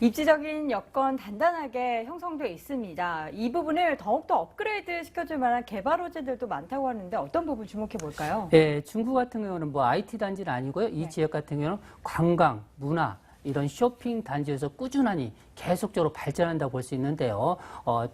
입지적인 여건 단단하게 형성되어 있습니다. 이 부분을 더욱더 업그레이드 시켜줄 만한 개발 호재들도 많다고 하는데 어떤 부분 주목해 볼까요? 예, 중구 같은 경우는 뭐 IT 단지는 아니고요. 이 지역 같은 경우는 관광, 문화, 이런 쇼핑 단지에서 꾸준하니 계속적으로 발전한다고 볼 수 있는데요.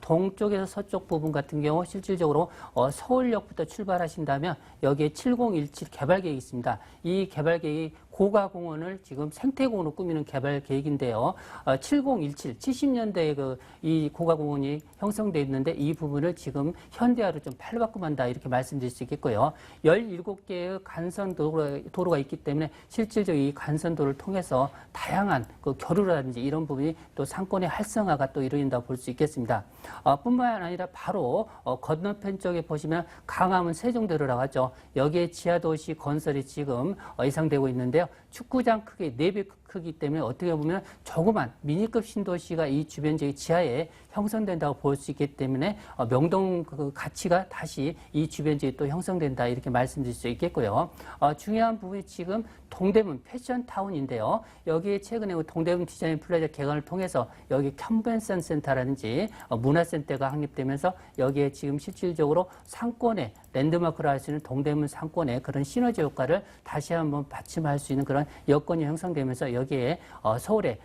동쪽에서 서쪽 부분 같은 경우 실질적으로 서울역부터 출발하신다면 여기에 7017 개발 계획이 있습니다. 이 개발 계획이 고가공원을 지금 생태공원으로 꾸미는 개발 계획인데요. 7017, 70년대에 이 고가공원이 형성되어 있는데 이 부분을 지금 현대화로 좀 팔바꿈한다 이렇게 말씀드릴 수 있겠고요. 17개의 간선도로가 있기 때문에 실질적으로 이 간선도로를 통해서 다양한 그 교류라든지 이런 부분이 또 상권의 활성화가 또 이루어진다고 볼 수 있겠습니다. 뿐만 아니라 바로 건너편 쪽에 보시면 강화문 세종대로라고 하죠. 여기에 지하도시 건설이 지금 예상되고 있는데요. 축구장 크기 4배 크기 때문에 어떻게 보면 조그만 미니급 신도시가 이 주변 지역 지하에 형성된다고 볼 수 있기 때문에 명동 그 가치가 다시 이 주변 지역에 또 형성된다 이렇게 말씀드릴 수 있겠고요. 중요한 부분이 지금 동대문 패션타운인데요. 여기에 최근에 동대문 디자인 플라자 개관을 통해서 여기 컨벤션 센터라든지 문화센터가 확립되면서 여기에 지금 실질적으로 상권의 랜드마크로 할 수 있는 동대문 상권의 그런 시너지 효과를 다시 한번 받침할 수 있는 그런 여건이 형성되면서 여기에 서울의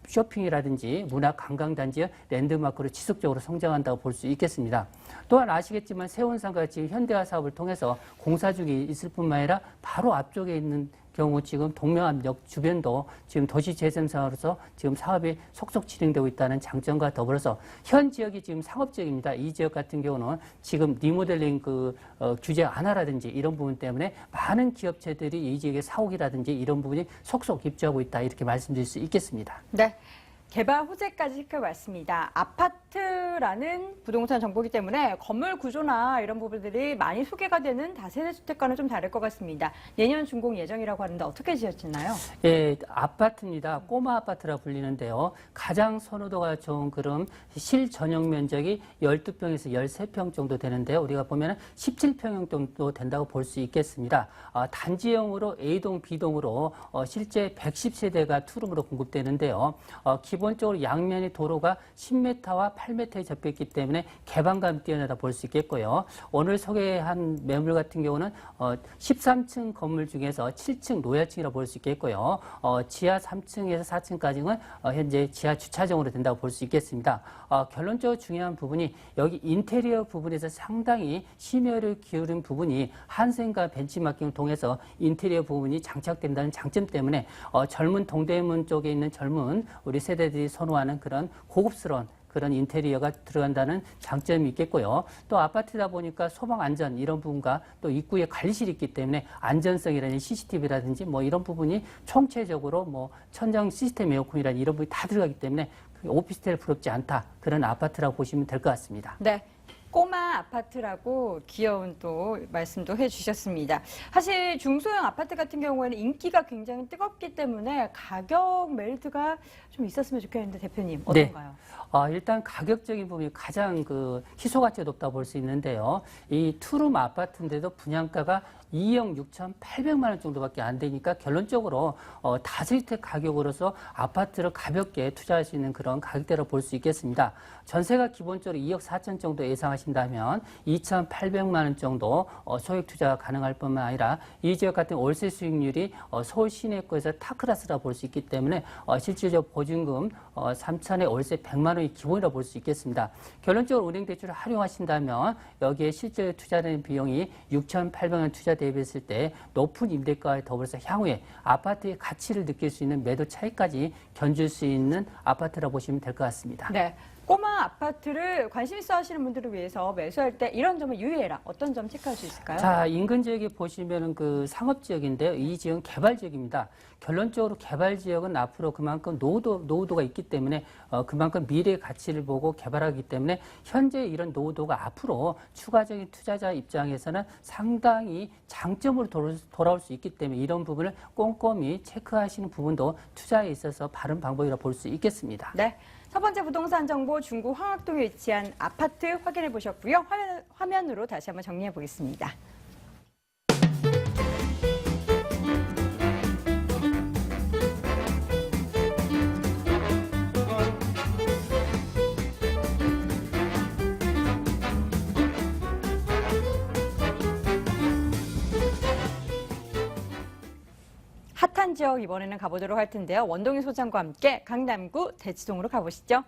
쇼핑이라든지 문화 관광단지의 랜드마크로 지속적으로 성장한다고 볼 수 있겠습니다. 또한 아시겠지만 세운상가 지금 현대화 사업을 통해서 공사 중에 있을 뿐만 아니라 바로 앞쪽에 있는 경우 지금 동명암역 주변도 지금 도시재생사로서 지금 사업이 속속 진행되고 있다는 장점과 더불어서 현 지역이 지금 상업지역입니다. 이 지역 같은 경우는 지금 리모델링 규제 완화라든지 이런 부분 때문에 많은 기업체들이 이 지역의 사옥이라든지 이런 부분이 속속 입주하고 있다 이렇게 말씀드릴 수 있겠습니다. 네. 개발 호재까지 살펴봤습니다. 아파트라는 부동산 정보이기 때문에 건물 구조나 이런 부분들이 많이 소개가 되는 다세대 주택과는 좀 다를 것 같습니다. 내년 준공 예정이라고 하는데 어떻게 지어지나요? 예, 아파트입니다. 꼬마 아파트라 불리는데요. 가장 선호도가 좋은 그런 실 전용 면적이 12평에서 13평 정도 되는데요. 우리가 보면 17평형 정도 된다고 볼 수 있겠습니다. 단지형으로 A동, B동으로 실제 110세대가 투룸으로 공급되는데요. 기본적으로 양면의 도로가 10m와 8m에 접했기 때문에 개방감 뛰어나다 볼 수 있겠고요. 오늘 소개한 매물 같은 경우는 13층 건물 중에서 7층 노야층이라고 볼 수 있겠고요. 지하 3층에서 4층까지는 현재 지하 주차장으로 된다고 볼 수 있겠습니다. 결론적으로 중요한 부분이 여기 인테리어 부분에서 상당히 심혈을 기울인 부분이 한센과 벤치마킹을 통해서 인테리어 부분이 장착된다는 장점 때문에 젊은 동대문 쪽에 있는 젊은 우리 세대들이 선호하는 그런 고급스러운 그런 인테리어가 들어간다는 장점이 있겠고요. 또 아파트다 보니까 소방 안전 이런 부분과 또 입구에 관리실이 있기 때문에 안전성이라든지 CCTV라든지 뭐 이런 부분이 총체적으로 뭐 천장 시스템 에어컨이라든지 이런 부분이 다 들어가기 때문에 오피스텔 부럽지 않다. 그런 아파트라고 보시면 될 것 같습니다. 네. 꼬마 아파트라고 귀여운 또 말씀도 해주셨습니다. 사실 중소형 아파트 같은 경우에는 인기가 굉장히 뜨겁기 때문에 가격 멜트가 좀 있었으면 좋겠는데 대표님 어떤가요? 네. 일단 가격적인 부분이 가장 희소가치가 높다고 볼 수 있는데요. 이 투룸 아파트인데도 분양가가 2억 6,800만 원 정도밖에 안 되니까 결론적으로 다주택 가격으로서 아파트를 가볍게 투자할 수 있는 그런 가격대로 볼 수 있겠습니다. 전세가 기본적으로 2억 4천 정도 예상하신다면 2,800만 원 정도 소액 투자가 가능할 뿐만 아니라 이 지역 같은 월세 수익률이 서울 시내권에서 탑클래스라 볼 수 있기 때문에 실질적 보증금 3천에 월세 100만 원이 기본이라고 볼 수 있겠습니다. 결론적으로 은행대출을 활용하신다면 여기에 실제 투자되는 비용이 6,800원 투자 대비했을 때 높은 임대가에 더불어서 향후에 아파트의 가치를 느낄 수 있는 매도 차익까지 견줄 수 있는 아파트라고 보시면 될 것 같습니다. 네. 꼬마 아파트를 관심 있어 하시는 분들을 위해서 매수할 때 이런 점을 유의해라. 어떤 점 체크할 수 있을까요? 자, 인근 지역에 보시면은 상업 지역인데요. 이 지역은 개발 지역입니다. 결론적으로 개발 지역은 앞으로 그만큼 노후도가 있기 때문에 그만큼 미래의 가치를 보고 개발하기 때문에 현재 이런 노후도가 앞으로 추가적인 투자자 입장에서는 상당히 장점으로 돌아올 수 있기 때문에 이런 부분을 꼼꼼히 체크하시는 부분도 투자에 있어서 바른 방법이라고 볼 수 있겠습니다. 네. 첫 번째 부동산 정보 중구 황학동에 위치한 아파트 확인해 보셨고요. 화면으로 다시 한번 정리해 보겠습니다. 핫한 지역 이번에는 가보도록 할 텐데요. 원동희 소장과 함께 강남구 대치동으로 가보시죠.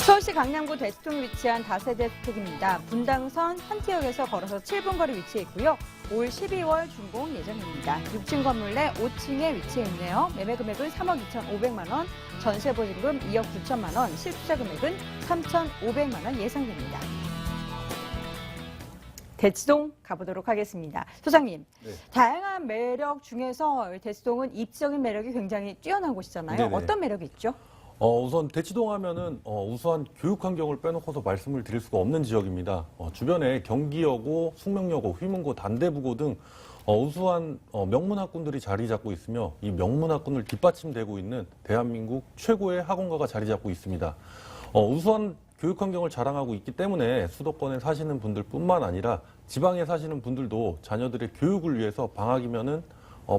서울시 강남구 대치동에 위치한 다세대 주택입니다. 분당선 한 지역에서 걸어서 7분 거리 위치해 있고요. 올 12월 준공 예정입니다. 6층 건물 내 5층에 위치해 있네요. 매매 금액은 3억 2,500만 원, 전세 보증금 2억 9천만 원, 실투자 금액은 3,500만 원 예상됩니다. 대치동 가보도록 하겠습니다. 소장님, 네. 다양한 매력 중에서 대치동은 입지적인 매력이 굉장히 뛰어난 곳이잖아요. 네네. 어떤 매력이 있죠? 우선 대치동 하면은 우수한 교육 환경을 빼놓고서 말씀을 드릴 수가 없는 지역입니다. 주변에 경기여고, 숙명여고, 휘문고, 단대부고 등 우수한 명문학군들이 자리 잡고 있으며 이 명문학군을 뒷받침되고 있는 대한민국 최고의 학원가가 자리 잡고 있습니다. 우수한 교육 환경을 자랑하고 있기 때문에 수도권에 사시는 분들뿐만 아니라 지방에 사시는 분들도 자녀들의 교육을 위해서 방학이면은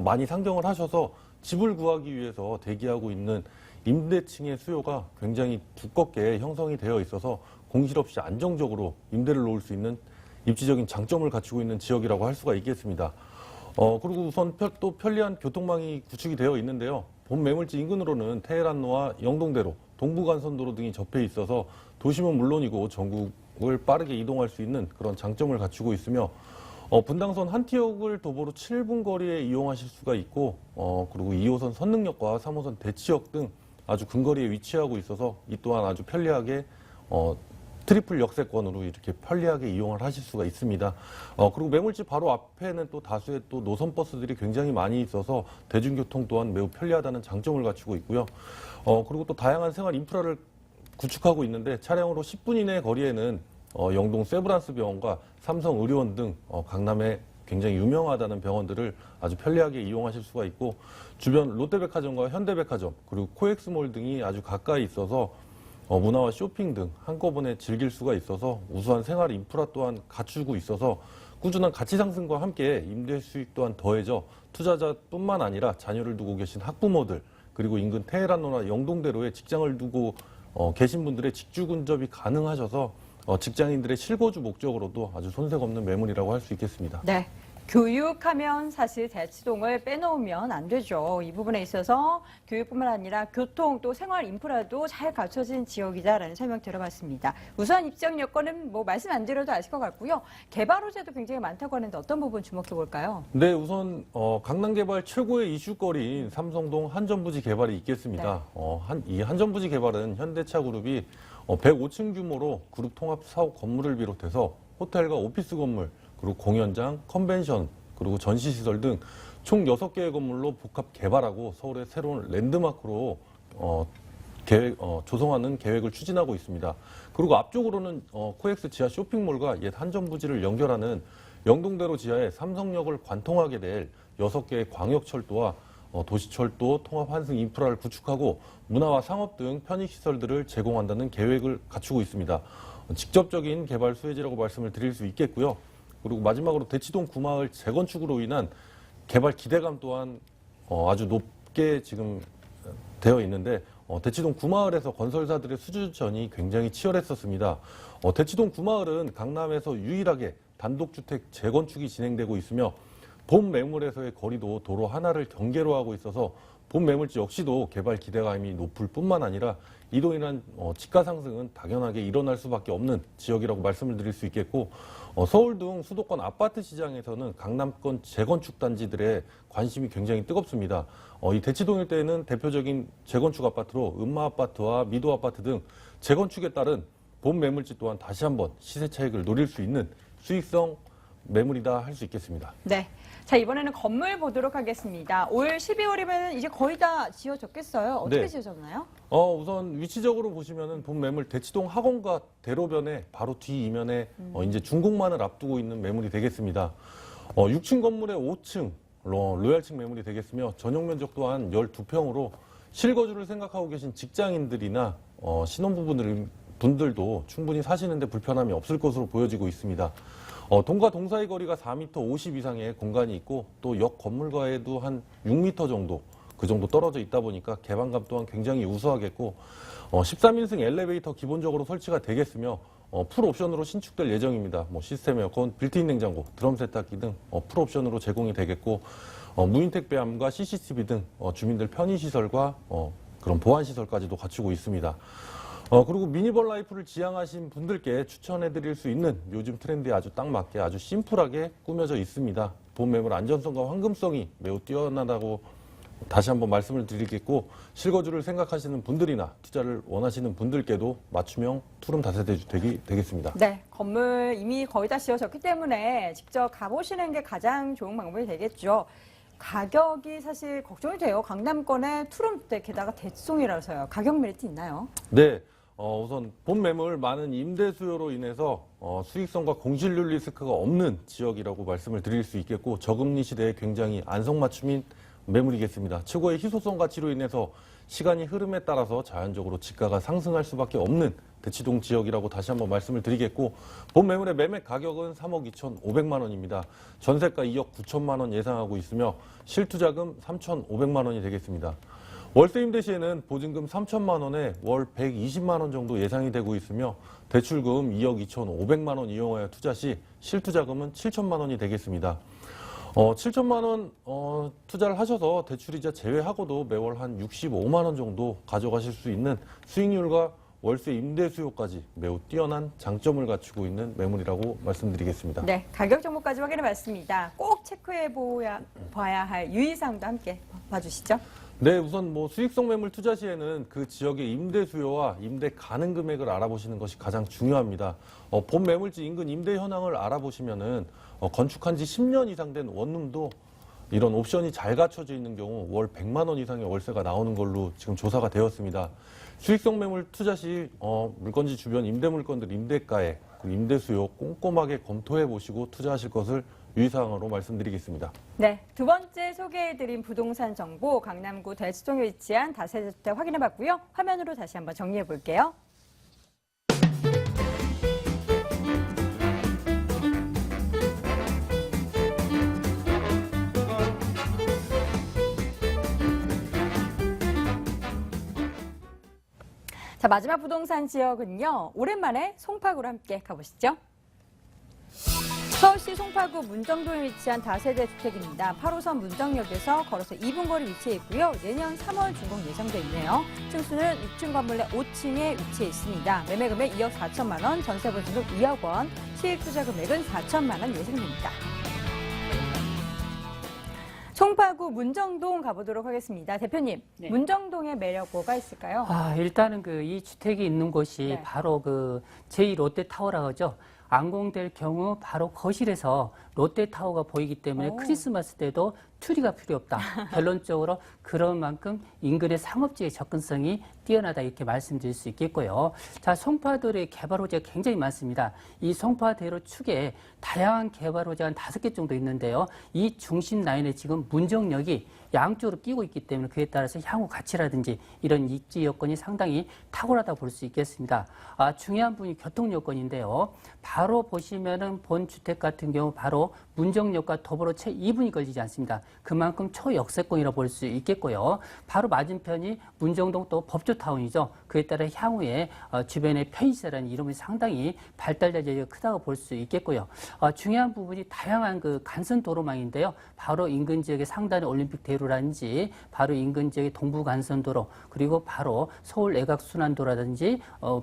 많이 상경을 하셔서 집을 구하기 위해서 대기하고 있는 임대층의 수요가 굉장히 두껍게 형성이 되어 있어서 공실 없이 안정적으로 임대를 놓을 수 있는 입지적인 장점을 갖추고 있는 지역이라고 할 수가 있겠습니다. 그리고 우선 또 편리한 교통망이 구축이 되어 있는데요. 본 매물지 인근으로는 테헤란로와 영동대로, 동부간선도로 등이 접해 있어서 도심은 물론이고 전국을 빠르게 이동할 수 있는 그런 장점을 갖추고 있으며 분당선 한티역을 도보로 7분 거리에 이용하실 수가 있고 그리고 2호선 선릉역과 3호선 대치역 등 아주 근거리에 위치하고 있어서 이 또한 아주 편리하게 트리플 역세권으로 이렇게 편리하게 이용을 하실 수가 있습니다. 그리고 매물지 바로 앞에는 또 다수의 또 노선버스들이 굉장히 많이 있어서 대중교통 또한 매우 편리하다는 장점을 갖추고 있고요. 그리고 또 다양한 생활 인프라를 구축하고 있는데 차량으로 10분 이내 거리에는 영동 세브란스 병원과 삼성의료원 등 강남에 굉장히 유명하다는 병원들을 아주 편리하게 이용하실 수가 있고 주변 롯데백화점과 현대백화점 그리고 코엑스몰 등이 아주 가까이 있어서 문화와 쇼핑 등 한꺼번에 즐길 수가 있어서 우수한 생활 인프라 또한 갖추고 있어서 꾸준한 가치 상승과 함께 임대 수익 또한 더해져 투자자뿐만 아니라 자녀를 두고 계신 학부모들 그리고 인근 테헤란로나 영동대로에 직장을 두고 계신 분들의 직주 근접이 가능하셔서 직장인들의 실거주 목적으로도 아주 손색 없는 매물이라고 할 수 있겠습니다. 네. 교육하면 사실 대치동을 빼놓으면 안 되죠. 이 부분에 있어서 교육뿐만 아니라 교통 또 생활 인프라도 잘 갖춰진 지역이다라는 설명 들어봤습니다. 우수한 입지적 여건은 뭐 말씀 안 드려도 아실 것 같고요. 개발 호재도 굉장히 많다고 하는데 어떤 부분 주목해 볼까요? 네, 우선 강남 개발 최고의 이슈거리인 삼성동 한전부지 개발이 있겠습니다. 이 한전부지 개발은 현대차그룹이 105층 규모로 그룹 통합 사업 건물을 비롯해서 호텔과 오피스 건물 그리고 공연장, 컨벤션, 그리고 전시시설 등 총 6개의 건물로 복합 개발하고 서울의 새로운 랜드마크로 조성하는 계획을 추진하고 있습니다. 그리고 앞쪽으로는 코엑스 지하 쇼핑몰과 옛 한전부지를 연결하는 영동대로 지하에 삼성역을 관통하게 될 6개의 광역철도와 도시철도 통합 환승 인프라를 구축하고 문화와 상업 등 편의시설들을 제공한다는 계획을 갖추고 있습니다. 직접적인 개발 수혜지라고 말씀을 드릴 수 있겠고요. 그리고 마지막으로 대치동 구마을 재건축으로 인한 개발 기대감 또한 아주 높게 지금 되어 있는데 대치동 구마을에서 건설사들의 수주전이 굉장히 치열했었습니다. 대치동 구마을은 강남에서 유일하게 단독주택 재건축이 진행되고 있으며 본 매물에서의 거리도 도로 하나를 경계로 하고 있어서 본 매물지 역시도 개발 기대감이 높을 뿐만 아니라 이로 인한 집가 상승은 당연하게 일어날 수밖에 없는 지역이라고 말씀을 드릴 수 있겠고 서울 등 수도권 아파트 시장에서는 강남권 재건축 단지들의 관심이 굉장히 뜨겁습니다. 이 대치동 일대에는 대표적인 재건축 아파트로 음마아파트와 미도아파트 등 재건축에 따른 본 매물지 또한 다시 한번 시세 차익을 노릴 수 있는 수익성 매물이다 할 수 있겠습니다. 네. 자, 이번에는 건물 보도록 하겠습니다. 올 12월이면 이제 거의 다 지어졌겠어요. 어떻게 네. 지어졌나요? 우선 위치적으로 보시면은 본 매물 대치동 학원과 대로변의 바로 뒤 이면에 이제 준공만을 앞두고 있는 매물이 되겠습니다. 6층 건물의 5층 로얄층 매물이 되겠으며 전용 면적 또한 12평으로 실거주를 생각하고 계신 직장인들이나 신혼부부들도 충분히 사시는데 불편함이 없을 것으로 보여지고 있습니다. 동과 동 사이 거리가 4m 50 이상의 공간이 있고 또 역 건물과에도 한 6m 정도 그 정도 떨어져 있다 보니까 개방감 또한 굉장히 우수하겠고 13인승 엘리베이터 기본적으로 설치가 되겠으며 풀 옵션으로 신축될 예정입니다. 시스템 에어컨, 빌트인 냉장고, 드럼 세탁기 등 풀 옵션으로 제공이 되겠고 무인 택배함과 CCTV 등 주민들 편의시설과 그런 보안시설까지도 갖추고 있습니다. 그리고 미니멀 라이프를 지향하신 분들께 추천해드릴 수 있는 요즘 트렌드에 아주 딱 맞게 아주 심플하게 꾸며져 있습니다. 본 매물 안전성과 황금성이 매우 뛰어나다고 다시 한번 말씀을 드리겠고 실거주를 생각하시는 분들이나 투자를 원하시는 분들께도 맞춤형 투룸 다세대주택이 되겠습니다. 네, 건물 이미 거의 다 지어졌기 때문에 직접 가보시는 게 가장 좋은 방법이 되겠죠. 가격이 사실 걱정이 돼요. 강남권의 투룸주택 게다가 대치동이라서요. 가격 메리트 있나요? 네. 우선 본 매물 많은 임대 수요로 인해서 수익성과 공실률 리스크가 없는 지역이라고 말씀을 드릴 수 있겠고 저금리 시대에 굉장히 안성맞춤인 매물이겠습니다. 최고의 희소성 가치로 인해서 시간이 흐름에 따라서 자연적으로 지가가 상승할 수밖에 없는 대치동 지역이라고 다시 한번 말씀을 드리겠고 본 매물의 매매 가격은 3억 2,500만 원입니다. 전세가 2억 9천만 원 예상하고 있으며 실투자금 3,500만 원이 되겠습니다. 월세 임대 시에는 보증금 3천만 원에 월 120만 원 정도 예상이 되고 있으며 대출금 2억 2,500만 원 이용하여 투자 시 실투자금은 7천만 원이 되겠습니다. 7천만 원 투자를 하셔서 대출이자 제외하고도 매월 한 65만 원 정도 가져가실 수 있는 수익률과 월세 임대 수요까지 매우 뛰어난 장점을 갖추고 있는 매물이라고 말씀드리겠습니다. 네, 가격 정보까지 확인해봤습니다. 꼭 체크해봐야 할 유의사항도 함께 봐주시죠. 네, 우선 수익성 매물 투자 시에는 그 지역의 임대 수요와 임대 가능 금액을 알아보시는 것이 가장 중요합니다. 본 매물지 인근 임대 현황을 알아보시면은 건축한 지 10년 이상 된 원룸도 이런 옵션이 잘 갖춰져 있는 경우 월 100만 원 이상의 월세가 나오는 걸로 지금 조사가 되었습니다. 수익성 매물 투자 시 물건지 주변 임대 물건들 임대가에 그 임대 수요 꼼꼼하게 검토해 보시고 투자하실 것을 유의사항으로 말씀드리겠습니다. 네, 두 번째 소개해드린 부동산 정보 강남구 대치동에 위치한 다세대 주택 확인해봤고요. 화면으로 다시 한번 정리해볼게요. 자, 마지막 부동산 지역은요. 오랜만에 송파구로 함께 가보시죠. 서울시 송파구 문정동에 위치한 다세대 주택입니다. 8호선 문정역에서 걸어서 2분 거리 위치해 있고요. 내년 3월 준공 예정돼 있네요. 층수는 6층 건물 내 5층에 위치해 있습니다. 매매 금액 2억 4천만 원, 전세 보증금 2억 원, 시액 투자 금액은 4천만 원 예상됩니다. 송파구 문정동 가보도록 하겠습니다. 대표님, 네. 문정동의 매력 뭐가 있을까요? 일단은 이 주택이 있는 곳이 네. 바로 제2 롯데타워라고 하죠. 완공될 경우 바로 거실에서 롯데타워가 보이기 때문에 오. 크리스마스 때도 트리가 필요 없다. 결론적으로 그런 만큼 인근의 상업지의 접근성이 뛰어나다 이렇게 말씀드릴 수 있겠고요. 자, 송파도의 개발 호재가 굉장히 많습니다. 이 송파대로 축에 다양한 개발 호재가 한 5개 정도 있는데요. 이 중심 라인에 지금 문정역이 양쪽으로 끼고 있기 때문에 그에 따라서 향후 가치라든지 이런 입지 여건이 상당히 탁월하다고 볼 수 있겠습니다. 중요한 부분이 교통 여건인데요. 바로 보시면은 본 주택 같은 경우 바로 문정역과 더불어 채 2분이 걸리지 않습니다. 그만큼 초역세권이라고 볼 수 있겠고요. 바로 맞은편이 문정동 또 법조타운이죠. 그에 따라 향후에 주변의 편의시설이라는 이름이 상당히 발달될 여지가 크다고 볼 수 있겠고요. 중요한 부분이 다양한 간선 도로망인데요. 바로 인근 지역의 상단의 올림픽 대로라든지 바로 인근 지역의 동부 간선도로 그리고 바로 서울 외곽순환도라든지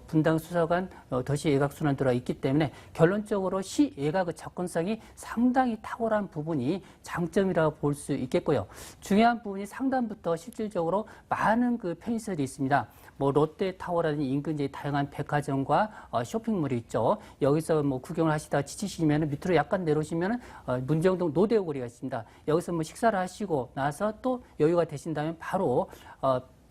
분당 수서관 도시 외곽순환도로가 있기 때문에 결론적으로 시 외곽의 접근성이 상당히 탁월한 부분이 장점이라고 볼 수 있겠고요. 중요한 부분이 상단부터 실질적으로 많은 편의시설이 있습니다. 롯데타워라든지 인근 지역의 다양한 백화점과 쇼핑몰이 있죠. 여기서 구경을 하시다가 지치시면 밑으로 약간 내려오시면 문정동 노대오거리가 있습니다. 여기서 식사를 하시고 나서 또 여유가 되신다면 바로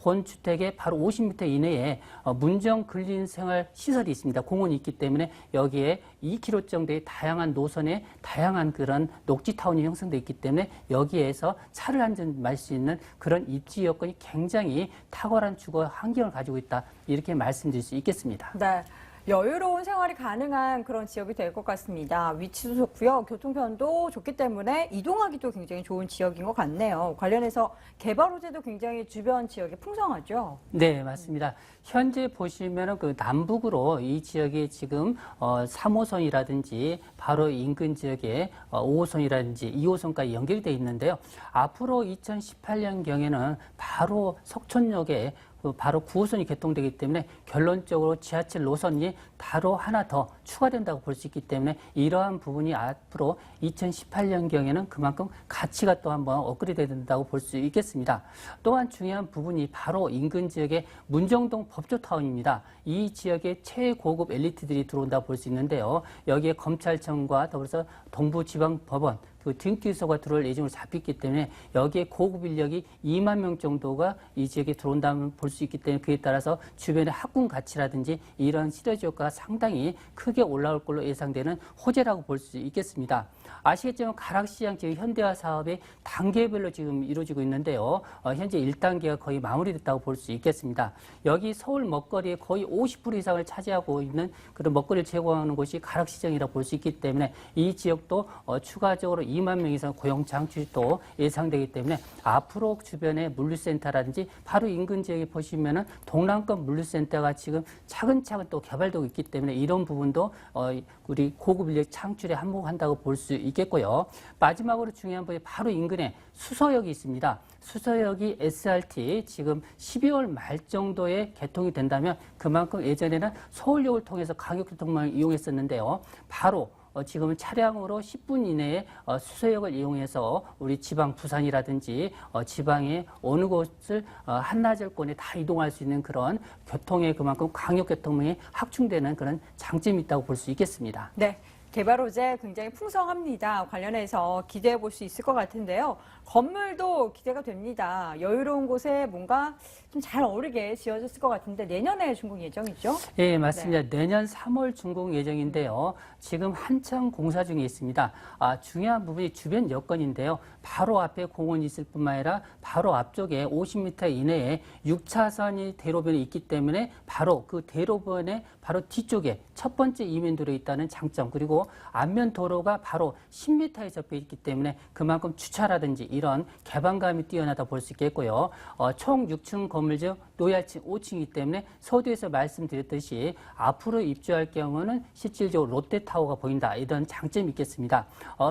본 주택의 바로 50m 이내에 문정 근린생활 시설이 있습니다. 공원이 있기 때문에 여기에 2km 정도의 다양한 노선에 다양한 그런 녹지타운이 형성되어 있기 때문에 여기에서 차를 한 잔 마실 수 있는 그런 입지 여건이 굉장히 탁월한 주거 환경을 가지고 있다. 이렇게 말씀드릴 수 있겠습니다. 네. 여유로운 생활이 가능한 그런 지역이 될 것 같습니다. 위치도 좋고요. 교통편도 좋기 때문에 이동하기도 굉장히 좋은 지역인 것 같네요. 관련해서 개발 호재도 굉장히 주변 지역에 풍성하죠. 네, 맞습니다. 현재 보시면은 남북으로 이 지역이 지금 3호선이라든지 바로 인근 지역에 5호선이라든지 2호선까지 연결이 되어 있는데요. 앞으로 2018년경에는 바로 석촌역에 바로 9호선이 개통되기 때문에 결론적으로 지하철 노선이 바로 하나 더 추가된다고 볼 수 있기 때문에 이러한 부분이 앞으로 2018년경에는 그만큼 가치가 또 한번 업그레이드 된다고 볼 수 있겠습니다. 또한 중요한 부분이 바로 인근 지역의 문정동 법조타운입니다. 이 지역에 최고급 엘리트들이 들어온다고 볼 수 있는데요. 여기에 검찰청과 더불어서 동부지방법원 그 딩기소가 들어올 예정으로 잡혔기 때문에 여기에 고급 인력이 2만 명 정도가 이 지역에 들어온다면 볼 수 있기 때문에 그에 따라서 주변의 학군 가치라든지 이런 시너지 효과가 상당히 크게 올라올 걸로 예상되는 호재라고 볼 수 있겠습니다. 아시겠지만 가락시장 지금 현대화 사업이 단계별로 지금 이루어지고 있는데요. 현재 1단계가 거의 마무리됐다고 볼 수 있겠습니다. 여기 서울 먹거리의 거의 50% 이상을 차지하고 있는 그런 먹거리를 제공하는 곳이 가락시장이라고 볼 수 있기 때문에 이 지역도 추가적으로 2만 명 이상 고용 창출이 또 예상되기 때문에 앞으로 주변의 물류센터라든지 바로 인근 지역에 보시면은 동남권 물류센터가 지금 차근차근 또 개발되고 있기 때문에 이런 부분도 우리 고급 인력 창출에 한몫한다고 볼 수 있겠고요. 마지막으로 중요한 부분이 바로 인근에 수서역이 있습니다. 수서역이 SRT 지금 12월 말 정도에 개통이 된다면 그만큼 예전에는 서울역을 통해서 강역교통망을 이용했었는데요. 바로 지금은 차량으로 10분 이내에 수서역을 이용해서 우리 지방 부산이라든지 지방의 어느 곳을 한나절권에 다 이동할 수 있는 그런 교통에 그만큼 강역교통망이 확충되는 그런 장점이 있다고 볼 수 있겠습니다. 네. 개발 호재 굉장히 풍성합니다. 관련해서 기대해 볼 수 있을 것 같은데요. 건물도 기대가 됩니다. 여유로운 곳에 뭔가 좀 잘 어울리게 지어졌을 것 같은데 내년에 준공 예정이죠? 예, 맞습니다. 내년 3월 준공 예정인데요. 지금 한창 공사 중에 있습니다. 중요한 부분이 주변 여건인데요. 바로 앞에 공원이 있을 뿐만 아니라 바로 앞쪽에 50m 이내에 6차선이 대로변이 있기 때문에 바로 그 대로변의 바로 뒤쪽에 첫 번째 이면도로에 있다는 장점, 그리고 앞면 도로가 바로 10m에 접해 있기 때문에 그만큼 주차라든지 이런 개방감이 뛰어나다 볼 수 있겠고요. 총 6층 건물 중 노야층 5층이기 때문에 서두에서 말씀드렸듯이 앞으로 입주할 경우는 실질적으로 롯데타워가 보인다, 이런 장점이 있겠습니다.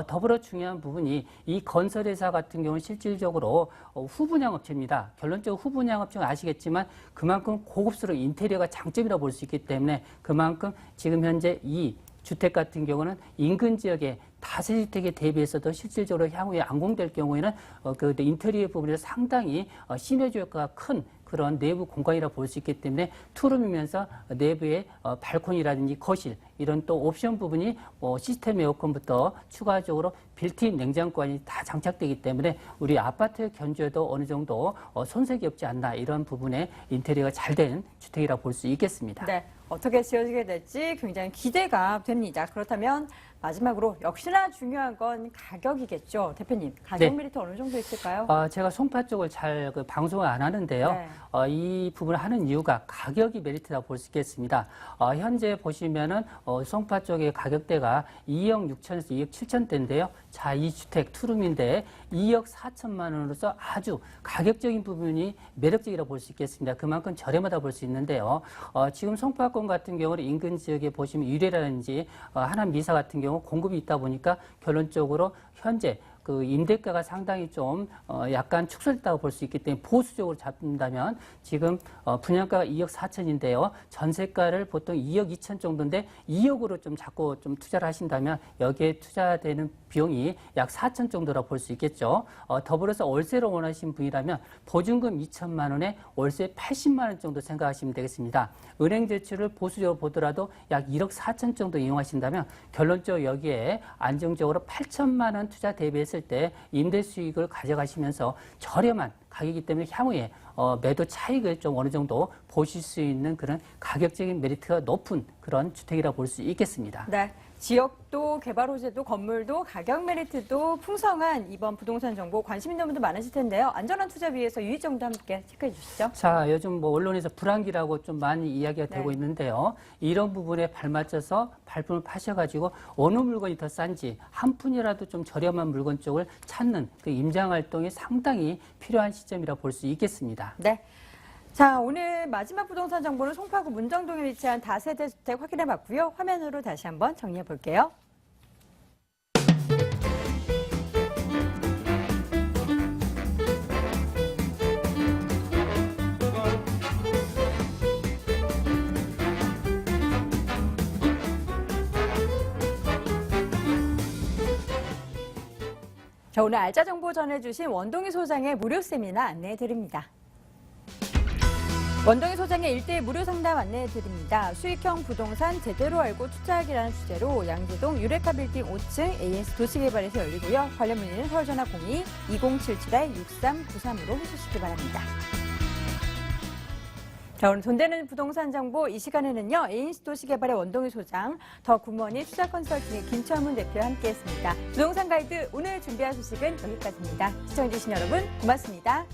더불어 중요한 부분이 이 건설회사 같은 경우는 실질적으로 후분양업체입니다. 결론적으로 후분양업체는 아시겠지만 그만큼 고급스러운 인테리어가 장점이라고 볼 수 있기 때문에 그만큼 지금 현재 이 주택 같은 경우는 인근 지역의 다세주택에 대비해서도 실질적으로 향후에 완공될 경우에는 그 인테리어 부분에서 상당히 시너지 효과가 큰 그런 내부 공간이라 볼 수 있기 때문에 투룸이면서 내부에 발코니라든지 거실 이런 또 옵션 부분이 시스템 에어컨부터 추가적으로 빌트인 냉장고까지 다 장착되기 때문에 우리 아파트 견주에도 어느 정도 손색이 없지 않나, 이런 부분에 인테리어가 잘 된 주택이라 볼 수 있겠습니다. 네. 어떻게 지어지게 될지 굉장히 기대가 됩니다. 그렇다면 마지막으로 역시나 중요한 건 가격이겠죠. 대표님, 가격 네. 메리트 어느 정도 있을까요? 제가 송파 쪽을 잘 방송을 안 하는데요. 네. 이 부분을 하는 이유가 가격이 메리트라고 볼 수 있겠습니다. 현재 보시면은 송파 쪽의 가격대가 2억 6천에서 2억 7천대인데요. 자, 이 주택 투룸인데 2억 4천만 원으로서 아주 가격적인 부분이 매력적이라고 볼 수 있겠습니다. 그만큼 저렴하다 볼 수 있는데요. 지금 송파권 같은 경우는 인근 지역에 보시면 유래라든지 하남 미사 같은 경우 공급이 있다 보니까 결론적으로 현재 그 임대가가 상당히 좀 약간 축소됐다고 볼 수 있기 때문에 보수적으로 잡는다면 지금 분양가가 2억 4천인데요. 전세가를 보통 2억 2천 정도인데 2억으로 좀 자꾸 좀 투자를 하신다면 여기에 투자되는 비용이 약 4천 정도라고 볼 수 있겠죠. 더불어서 월세를 원하시는 분이라면 보증금 2천만 원에 월세 80만 원 정도 생각하시면 되겠습니다. 은행 대출을 보수적으로 보더라도 약 1억 4천 정도 이용하신다면 결론적으로 여기에 안정적으로 8천만 원 투자 대비했을 때 임대 수익을 가져가시면서 저렴한 가격이기 때문에 향후에 매도 차익을 좀 어느 정도 보실 수 있는 그런 가격적인 메리트가 높은 그런 주택이라고 볼 수 있겠습니다. 네. 지역도 개발 호재도 건물도 가격 메리트도 풍성한 이번 부동산 정보 관심 있는 분들 많으실 텐데요. 안전한 투자 위해서 유의점도 함께 체크해 주시죠. 자, 요즘 언론에서 불황기라고 좀 많이 이야기가 되고 네. 있는데요. 이런 부분에 발맞춰서 발품을 파셔가지고 어느 물건이 더 싼지 한 푼이라도 좀 저렴한 물건 쪽을 찾는 그 임장 활동이 상당히 필요한 시점이라 볼 수 있겠습니다. 네. 자, 오늘 마지막 부동산 정보는 송파구 문정동에 위치한 다세대 주택 확인해 봤고요. 화면으로 다시 한번 정리해 볼게요. 자, 오늘 알짜 정보 전해주신 원동희 소장의 무료 세미나 안내해 드립니다. 원동희 소장의 1대1 무료 상담 안내해 드립니다. 수익형 부동산 제대로 알고 투자하기라는 주제로 양재동 유레카 빌딩 5층 AS 도시개발에서 열리고요. 관련 문의는 서울전화 02-2077-6393으로 해주시기 바랍니다. 자, 오늘 돈되는 부동산 정보 이 시간에는요. AS 도시개발의 원동희 소장, 더 굿머니 투자 컨설팅의 김철문 대표와 함께했습니다. 부동산 가이드 오늘 준비한 소식은 여기까지입니다. 시청해주신 여러분 고맙습니다.